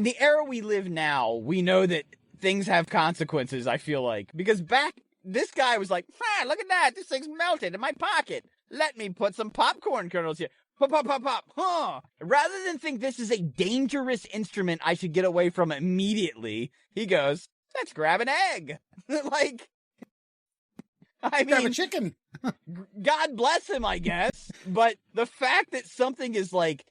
the era we live now, we know that things have consequences, I feel like. Because this guy was like, look at that. This thing's melted in my pocket. Let me put some popcorn kernels here. Pop, pop, pop, pop. Huh. Rather than think this is a dangerous instrument I should get away from immediately, he goes, let's grab an egg. Like, I mean, grab a chicken. God bless him, I guess. But the fact that something is like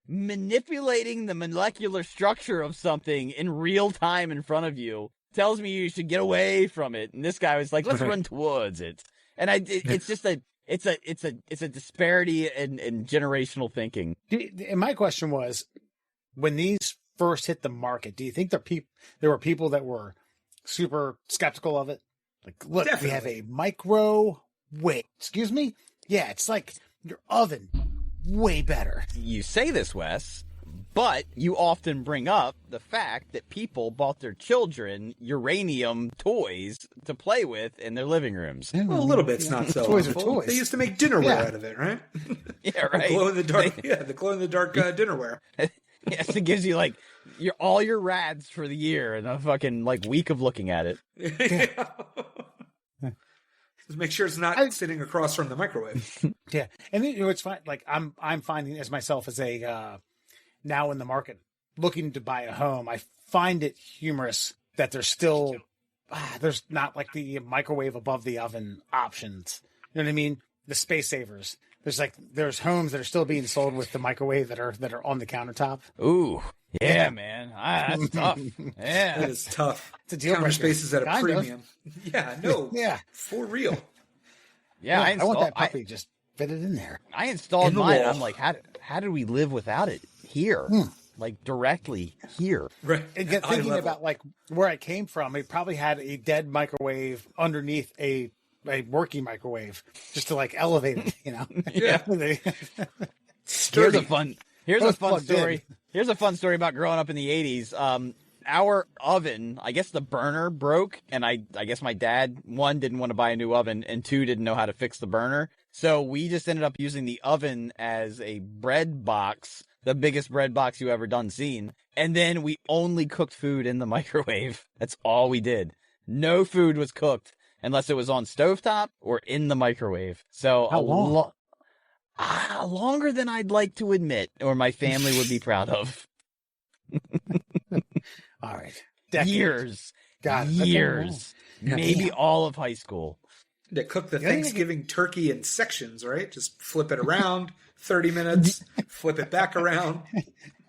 manipulating the molecular structure of something in real time in front of you tells me you should get away from it. And this guy was like, let's run towards it. And it's just it's a disparity in generational thinking. And my question was, when these first hit the market, do you think there were people that were super skeptical of it? Like, look, Definitely. We have a microwave. Excuse me? Yeah, it's like your oven. Way better. You say this, Wes, but you often bring up the fact that people bought their children uranium toys to play with in their living roos. Well, a little bit's not so toys awful. Are toys. They used to make dinnerware out of it, right? Yeah, right. The glow-in-the-dark dinnerware. Yes, it gives you like all your rads for the year and a fucking like week of looking at it. Just make sure it's not sitting across from the microwave. Yeah, and it's fine. Like I'm finding as myself as a now in the market looking to buy a home. I find it humorous that there's still there's not like the microwave above the oven options. You know what I mean? The space savers. There's homes that are still being sold with the microwave that are on the countertop. Ooh, yeah, man, that's tough. Yeah, that is tough. It's a deal Counter breaker. space is at a premium. Yeah, no, yeah, for real. Yeah, I want that puppy just fitted in there. I installed In the mine. wall. I'm like, how did we live without it here? Like directly here. Right. And get Eye thinking level. about like where I came from, it probably had a dead microwave underneath a working microwave just to like elevate it, you know? Yeah. Here's a fun plugged story. Here's a fun story about growing up in the 80s. Our oven, I guess the burner broke, and I guess my dad, one, didn't want to buy a new oven, and two, didn't know how to fix the burner. So we just ended up using the oven as a bread box, the biggest bread box you ever seen. And then we only cooked food in the microwave. That's all we did. No food was cooked unless it was on stovetop or in the microwave. So How long? Longer than I'd like to admit, or my family would be proud of. All right. Decades. Years. God, years. that's Maybe all of high school. To cook the Thanksgiving turkey in sections, right? Just flip it around 30 minutes, flip it back around.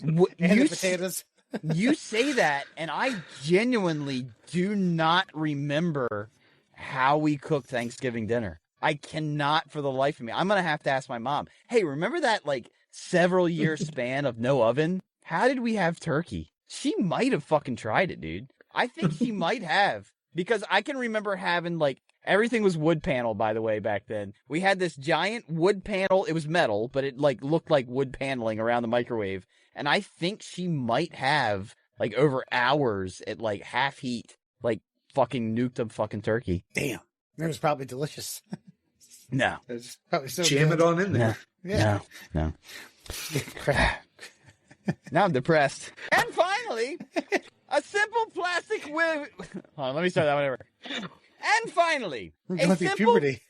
And the potatoes. You say that, and I genuinely do not remember how we cooked Thanksgiving dinner. I cannot for the life of me. I'm going to have to ask my mom, hey, remember that like several year span of no oven? How did we have turkey? She might have fucking tried it, dude. I think she might have, because I can remember having like, everything was wood panel, by the way, back then. We had this giant wood panel. It was metal, but it like looked like wood paneling around the microwave. And I think she might have like over hours at like half heat, like fucking nuked a fucking turkey. Damn. It was probably delicious. No. Just Probably so jam good. it on in there. Yeah. No. Now I'm depressed. And finally, a simple plastic Hold on, let me start that one over. And finally, Going through puberty.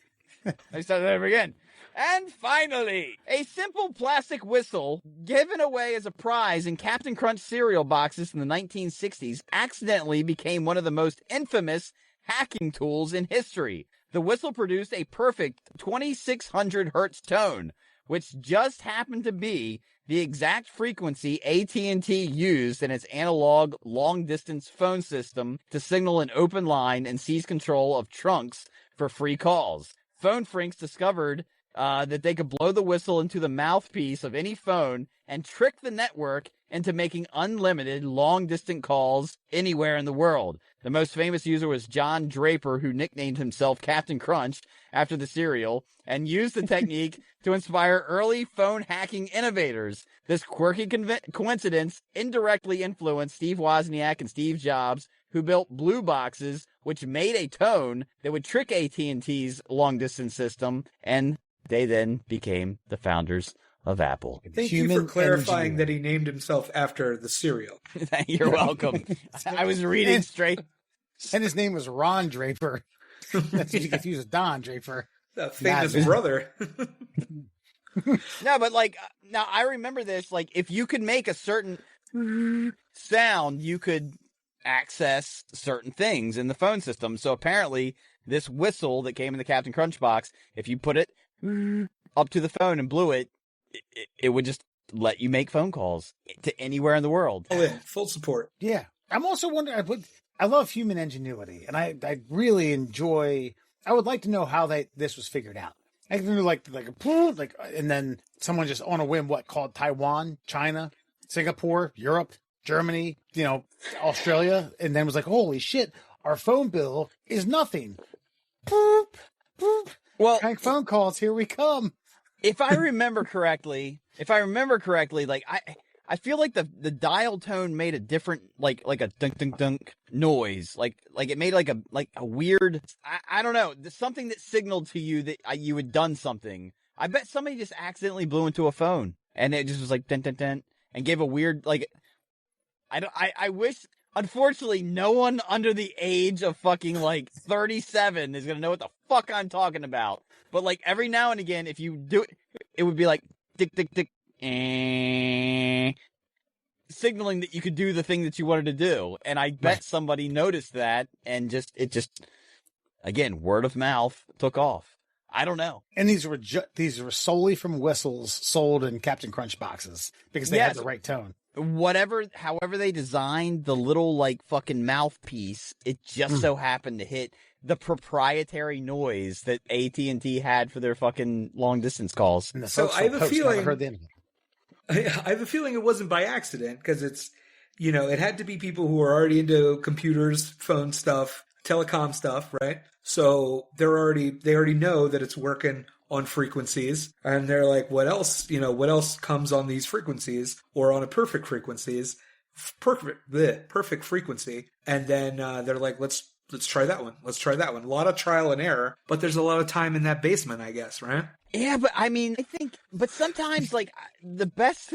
Let me start that over again. And finally, a simple plastic whistle given away as a prize in Captain Crunch cereal boxes in the 1960s accidentally became one of the most infamous hacking tools in history. The whistle produced a perfect 2600 hertz tone, which just happened to be the exact frequency AT&T used in its analog long-distance phone system to signal an open line and seize control of trunks for free calls. Phone freaks discovered that they could blow the whistle into the mouthpiece of any phone and trick the network into making unlimited long-distance calls anywhere in the world. The most famous user was John Draper, who nicknamed himself Captain Crunch after the cereal, and used the technique to inspire early phone hacking innovators. This quirky coincidence indirectly influenced Steve Wozniak and Steve Jobs, who built blue boxes, which made a tone that would trick AT&T's long-distance system, and they then became the founders of Apple. Thank you for clarifying that he named himself after the cereal. You're welcome. I was reading straight. And his name was Ron Draper. That's what you confuse with Don Draper. A famous brother. No, but like, now I remember this, like, if you could make a certain sound, you could access certain things in the phone system. So apparently this whistle that came in the Captain Crunch box, if you put it up to the phone and blew it, it would just let you make phone calls to anywhere in the world. Oh, yeah. Full support. Yeah. I'm also wondering, I love human ingenuity, and I really enjoy, I would like to know how this was figured out. I can do like, and then someone just on a whim, called Taiwan, China, Singapore, Europe, Germany, Australia, and then was like, holy shit, our phone bill is nothing. Boop, boop. Well, Crank phone calls, here we come. If I remember correctly, like I feel like the dial tone made a different, like a dunk dunk dunk noise, like it made like a weird, I don't know, something that signaled to you that you had done something. I bet somebody just accidentally blew into a phone and it just was like dun dun dun and gave a weird, like, I wish. Unfortunately, no one under the age of fucking like 37 is gonna know what the fuck I'm talking about. But like every now and again, if you do it, it would be like tick tick tick, signaling that you could do the thing that you wanted to do. And I bet somebody noticed that, and it just again, word of mouth took off. I don't know. And these were solely from whistles sold in Captain Crunch boxes because they had the right tone. However they designed the little like fucking mouthpiece, it just so happened to hit the proprietary noise that AT&T had for their fucking long distance calls. And the So folks I have from a Post feeling- never heard the end of it. I have a feeling it wasn't by accident because it's, it had to be people who are already into computers, phone stuff, telecom stuff, right? So they already know that it's working on frequencies, and they're like, what else comes on these frequencies or on a perfect frequency? And then they're like, let's try that one. Let's try that one. A lot of trial and error, but there's a lot of time in that basement, I guess, right? Yeah, but I mean, but sometimes like the best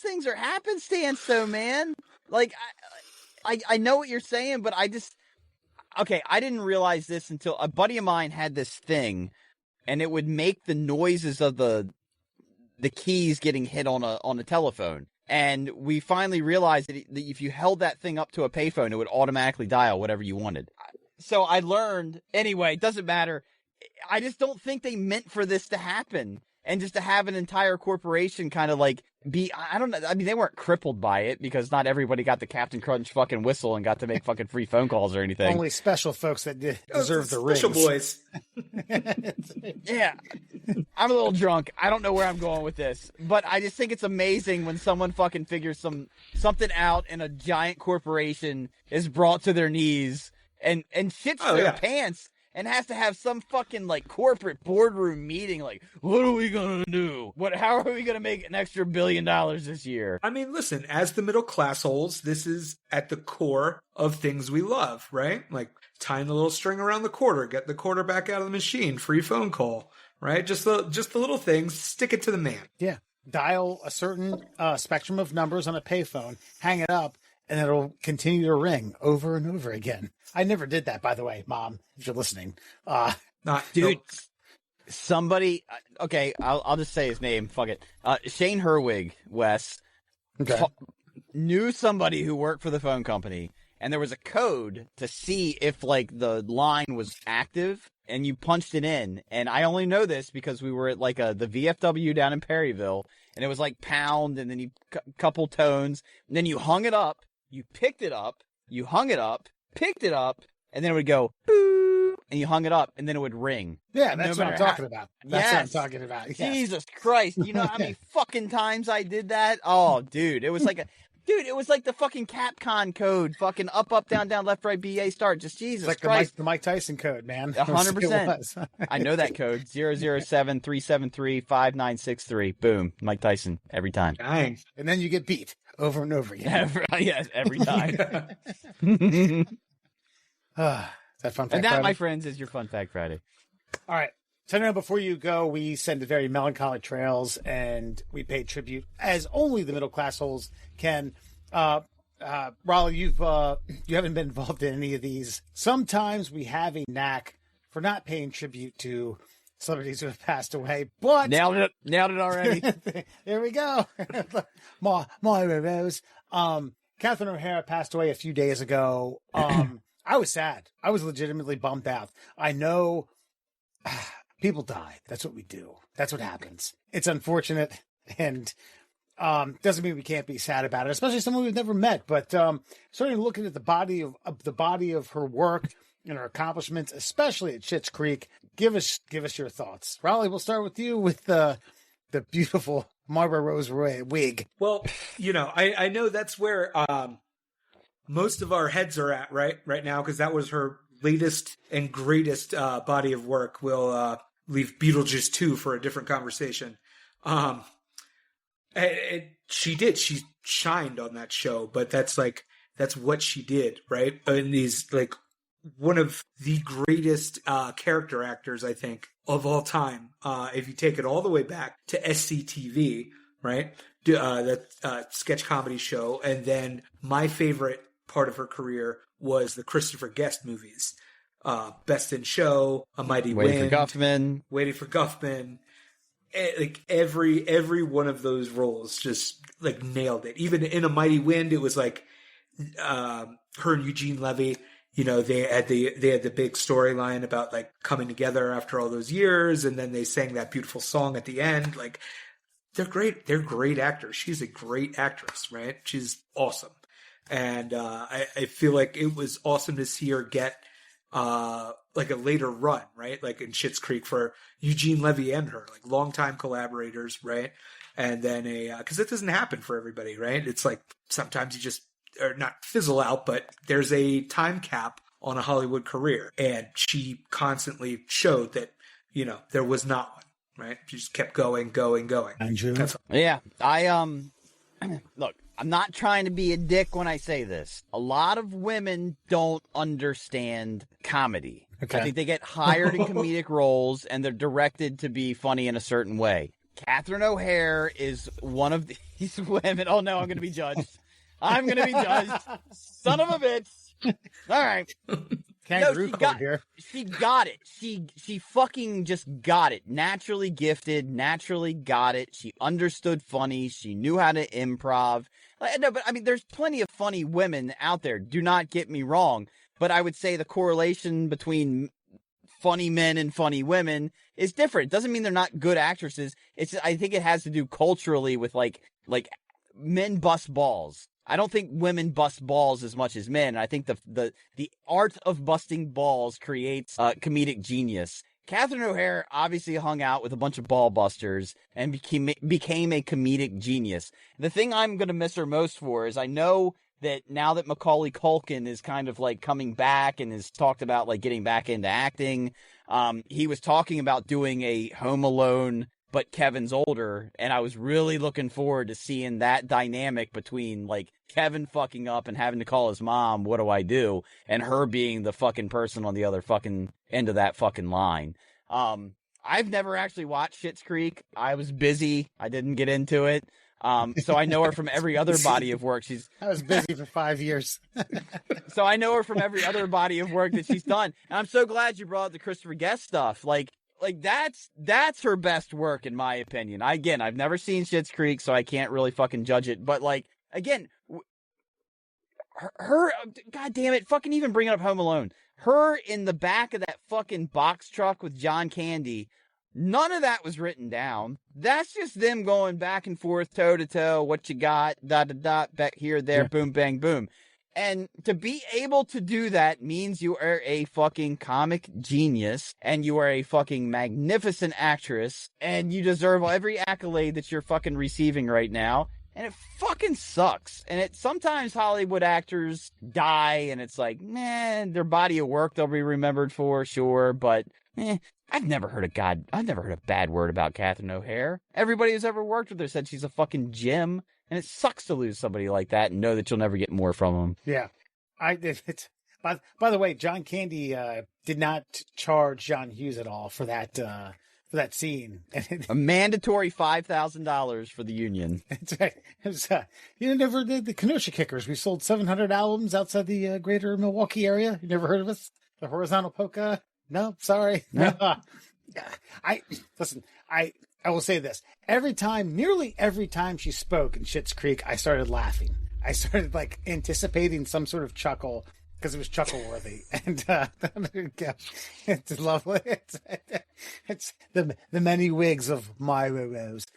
things are happenstance, though, man. Like, I know what you're saying, but I didn't realize this until a buddy of mine had this thing, and it would make the noises of the keys getting hit on a telephone. And we finally realized that if you held that thing up to a payphone, it would automatically dial whatever you wanted. So I learned, anyway, it doesn't matter. I just don't think they meant for this to happen. And just to have an entire corporation kind of like I don't know. I mean, they weren't crippled by it because not everybody got the Captain Crunch fucking whistle and got to make fucking free phone calls or anything. Only special folks that deserve the rings. Special boys. Yeah. I'm a little drunk. I don't know where I'm going with this, but I just think it's amazing when someone fucking figures something out and a giant corporation is brought to their knees and shits their pants. And has to have some fucking like corporate boardroom meeting. Like, what are we gonna do? How are we gonna make an extra $1 billion this year? I mean, listen, as the middle class holes, this is at the core of things we love, right? Like tying the little string around the quarter, get the quarter back out of the machine, free phone call, right? Just the little things, stick it to the man. Yeah, dial a certain spectrum of numbers on a payphone, hang it up, and it'll continue to ring over and over again. I never did that, by the way, Mom, if you're listening. Dude, somebody, okay, I'll just say his name, fuck it. Shane Herwig, Wes, knew somebody who worked for the phone company, and there was a code to see if, like, the line was active, and you punched it in. And I only know this because we were at, like, the VFW down in Perryville, and it was, like, pound, and then you couple tones, and then you hung it up, you picked it up, you hung it up, picked it up, and then it would go boo, and you hung it up, and then it would ring. Yeah, that's what I'm talking about. That's what I'm talking about. Yes. Jesus Christ! You know how many fucking times I did that? Oh, dude, it was like the fucking Capcom code, fucking up, down, left, right, BA, start. Just Jesus like Christ, the Mike Tyson code, man. 100%. I know that code 007-373-5963. Boom, Mike Tyson every time. Dang. And then you get beat over and over again. Yes, every time. That fun fact And that, Friday? my friends, is your Fun Fact Friday. All right. So now before you go, we send a very melancholy trails and we pay tribute as only the middle class holes can. Raleigh, you haven't been involved in any of these. Sometimes we have a knack for not paying tribute to celebrities who have passed away, but nailed it already. There we go. Moira Rose. Catherine O'Hara passed away a few days ago. I was sad. I was legitimately bummed out. I know people die. That's what we do. That's what happens. It's unfortunate, and doesn't mean we can't be sad about it, especially someone we've never met. But starting looking at the body of her work and her accomplishments, especially at Schitt's Creek, give us your thoughts. Raleigh, we'll start with you with the beautiful Moira Rose wig. Well, I know that's where most of our heads are at right now, because that was her latest and greatest body of work. We'll leave Beetlejuice 2 for a different conversation. She shined on that show, but that's what she did, right? And these, like, one of the greatest character actors, I think, of all time. If you take it all the way back to SCTV, right? That sketch comedy show. And then my favorite part of her career was the Christopher Guest movies. Best in Show, A Mighty Wind. Waiting for Guffman. Like every one of those roles just like nailed it. Even in A Mighty Wind, it was like her and Eugene Levy, they had the big storyline about like coming together after all those years, and then they sang that beautiful song at the end. Like, they're great. They're great actors. She's a great actress, right? She's awesome. And I feel like it was awesome to see her get like a later run, right? Like in Schitt's Creek for Eugene Levy and her, like longtime collaborators, right? And then because it doesn't happen for everybody, right? It's like sometimes you just or not fizzle out, but there's a time cap on a Hollywood career, and she constantly showed that there was not one, right? She just kept going. Andrew, yeah, look. I'm not trying to be a dick when I say this. A lot of women don't understand comedy. Okay. I think they get hired in comedic roles and they're directed to be funny in a certain way. Catherine O'Hare is one of these women. Oh no, I'm going to be judged. I'm going to be judged. Son of a bitch. All right. Kangaroo court here. She got it. She fucking just got it. Naturally gifted, naturally got it. She understood funny. She knew how to improv. No, but I mean, there's plenty of funny women out there. Do not get me wrong. But I would say the correlation between funny men and funny women is different. It doesn't mean they're not good actresses. I think it has to do culturally with like men bust balls. I don't think women bust balls as much as men. I think the art of busting balls creates comedic genius. Catherine O'Hare obviously hung out with a bunch of ball busters and became a comedic genius. The thing I'm going to miss her most for is I know that now that Macaulay Culkin is kind of like coming back and has talked about like getting back into acting, he was talking about doing a Home Alone, but Kevin's older, and I was really looking forward to seeing that dynamic between like Kevin fucking up and having to call his mom, what do I do? And her being the fucking person on the other fucking end of that fucking line. I've never actually watched Schitt's Creek. I was busy. I didn't get into it. So I know her from every other body of work. I was busy for 5 years. So I know her from every other body of work that she's done. And I'm so glad you brought up the Christopher Guest stuff. Like that's her best work in my opinion. Again, I've never seen Schitt's Creek, so I can't really fucking judge it. But like, again, her God damn it, fucking even bringing up Home Alone. Her in the back of that fucking box truck with John Candy. None of that was written down. That's just them going back and forth, toe to toe. What you got? Dot, dot, dot, back here, there, yeah. Boom, bang, boom. And to be able to do that means you are a fucking comic genius and you are a fucking magnificent actress and you deserve every accolade that you're fucking receiving right now. And it fucking sucks. And sometimes Hollywood actors die and it's like, man, their body of work they'll be remembered for, sure. But I've never heard a bad word about Catherine O'Hare. Everybody who's ever worked with her said she's a fucking gem. And it sucks to lose somebody like that and know that you'll never get more from them. Yeah. By the way, John Candy did not charge John Hughes at all for that scene. A mandatory $5,000 for the union. That's right. It was, you never did the Kenosha Kickers. We sold 700 albums outside the greater Milwaukee area. You never heard of us? The Horizontal Polka? No, sorry. No. I will say this. Nearly every time she spoke in Schitt's Creek, I started laughing. I started like anticipating some sort of chuckle because it was chuckle-worthy. And it's lovely. It's the many wigs of my rose.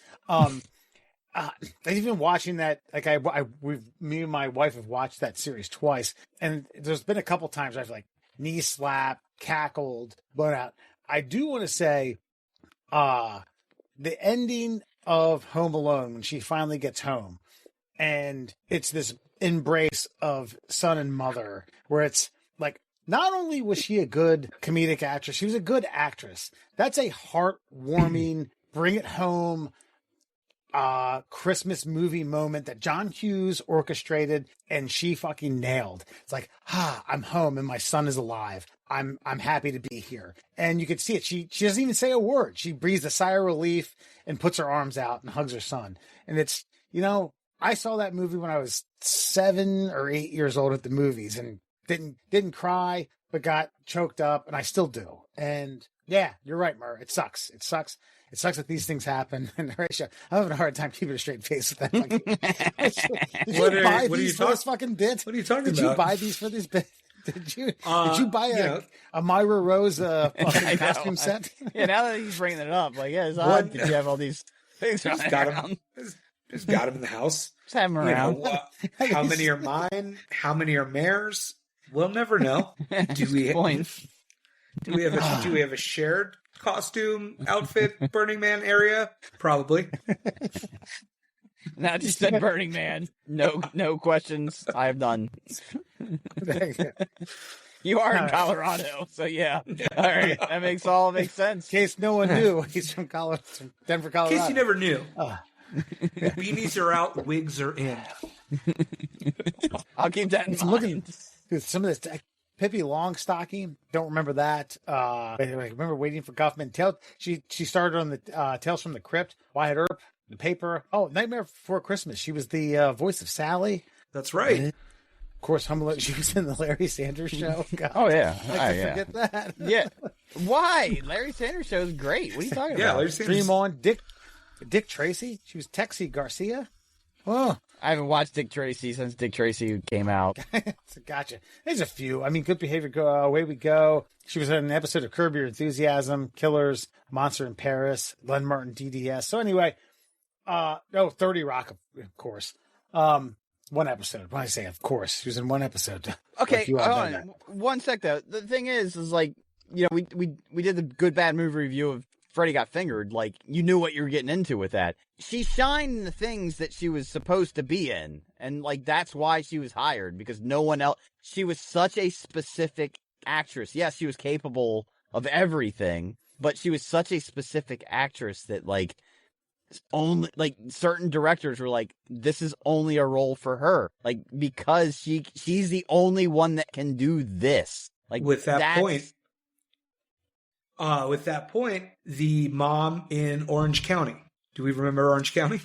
Even watching that, like me and my wife have watched that series twice, and there's been a couple times I've like knee slapped, cackled, blown out. I do want to say, the ending of Home Alone when she finally gets home, and it's this embrace of son and mother, where it's like, not only was she a good comedic actress, she was a good actress. That's a heartwarming, bring it home, Christmas movie moment that John Hughes orchestrated and she fucking nailed. It's like, I'm home and my son is alive. I'm happy to be here. And you could see it. She doesn't even say a word. She breathes a sigh of relief and puts her arms out and hugs her son. And it's, I saw that movie when I was 7 or 8 years old at the movies and didn't cry, but got choked up, and I still do. And yeah, you're right, Murr. It sucks. It sucks that these things happen. And I'm having a hard time keeping a straight face with that. Did you buy these for this fucking bit? What are you talking about? Did you buy these for this bit? Did you buy a Myra Rose fucking costume set? Yeah, now that he's bringing it up, like, yeah, it's odd. Did you have all these things just got him in the house. Just have them around. How many are mine? How many are Mare's? We'll never know. Do we have a shared costume outfit Burning Man area? Probably. Now that you said Burning Man, no questions. I have none. You are in Colorado, so yeah. All right, that makes sense. In case no one knew, he's from Denver, Colorado. In case you never knew. Beanies are out, wigs are in. I'll keep that in mind. Dude, some of this Pippi Longstocking, don't remember that. I remember Waiting for Guffman. She started on the Tales from the Crypt. Wyatt Earp, The Paper. Oh, Nightmare Before Christmas. She was the voice of Sally. That's right. Of course, she was in the Larry Sanders Show. God, oh yeah, forget that. Yeah. Why? Larry Sanders Show is great. What are you talking about? Larry Sanders. Dream On. Dick Tracy. She was Texie Garcia. Oh, I haven't watched Dick Tracy since Dick Tracy came out. Gotcha. There's a few. I mean, Good Behavior, Away We Go. She was in an episode of Curb Your Enthusiasm, Killers, Monster in Paris, Len Martin, DDS. So anyway, 30 Rock, of course. One episode. When I say of course, she was in one episode. Okay, hold on. One sec though. The thing is like, you know, we did the good bad movie review of Freddy Got Fingered. Like, you knew what you were getting into with that. She shined in the things that she was supposed to be in, and like that's why she was hired, because no one else. She was such a specific actress. Yes, she was capable of everything, but she was such a specific actress that like only like certain directors were like, this is only a role for her, like because she's the only one that can do this. Like with that point, the mom in Orange County. Do we remember Orange County?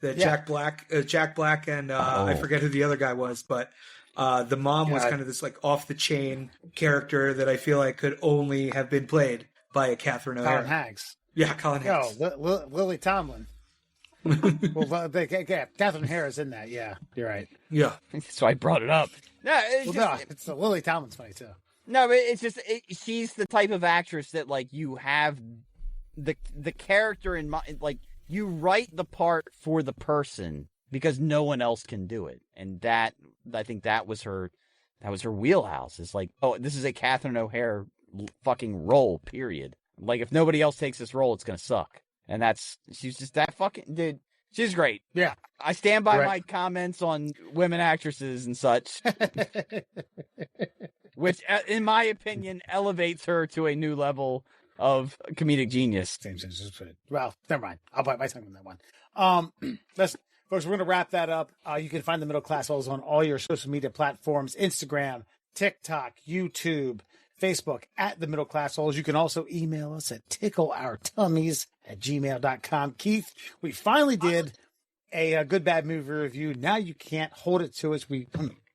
Jack Black and I forget who the other guy was, but the mom was kind of this like off the chain character that I feel like could only have been played by a Catherine O'Hara. Colin Haggs. Yeah, Colin Haggs. Lily Tomlin. Well, Catherine O'Hara's in that. Yeah, you're right. Yeah, so I brought it up. No, it's Lily Tomlin's funny too. No, but it's just she's the type of actress that like you have the character in mind, like you write the part for the person because no one else can do it, and that I think that was her wheelhouse. It's like, oh, this is a Catherine O'Hara fucking role. Period. Like if nobody else takes this role, it's gonna suck, and she's just that fucking dude. She's great. Yeah, I stand by my comments on women actresses and such. Which, in my opinion, elevates her to a new level of comedic genius. Well, never mind. I'll bite my tongue on that one. Folks, we're going to wrap that up. You can find the Middle Class Holes on all your social media platforms: Instagram, TikTok, YouTube, Facebook, at the Middle Class Holes. You can also email us at tickleourtummies@gmail.com. Keith, we finally did a good bad movie review. Now you can't hold it to us. We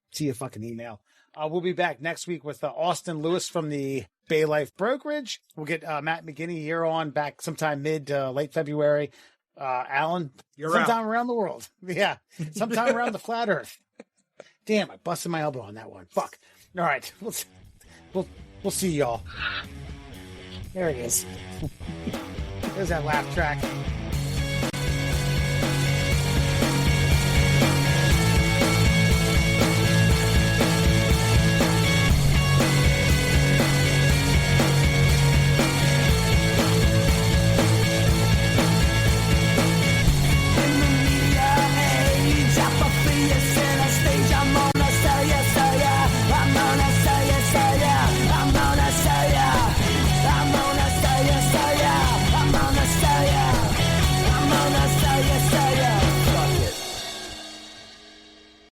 see a fucking email. We'll be back next week with Austin Lewis from the Bay Life Brokerage. We'll get Matt McGinney here on back sometime late February. Alan, sometime around the world. Yeah, sometime around the flat Earth. Damn, I busted my elbow on that one. Fuck. All right, we'll see y'all. There it is. There's that laugh track.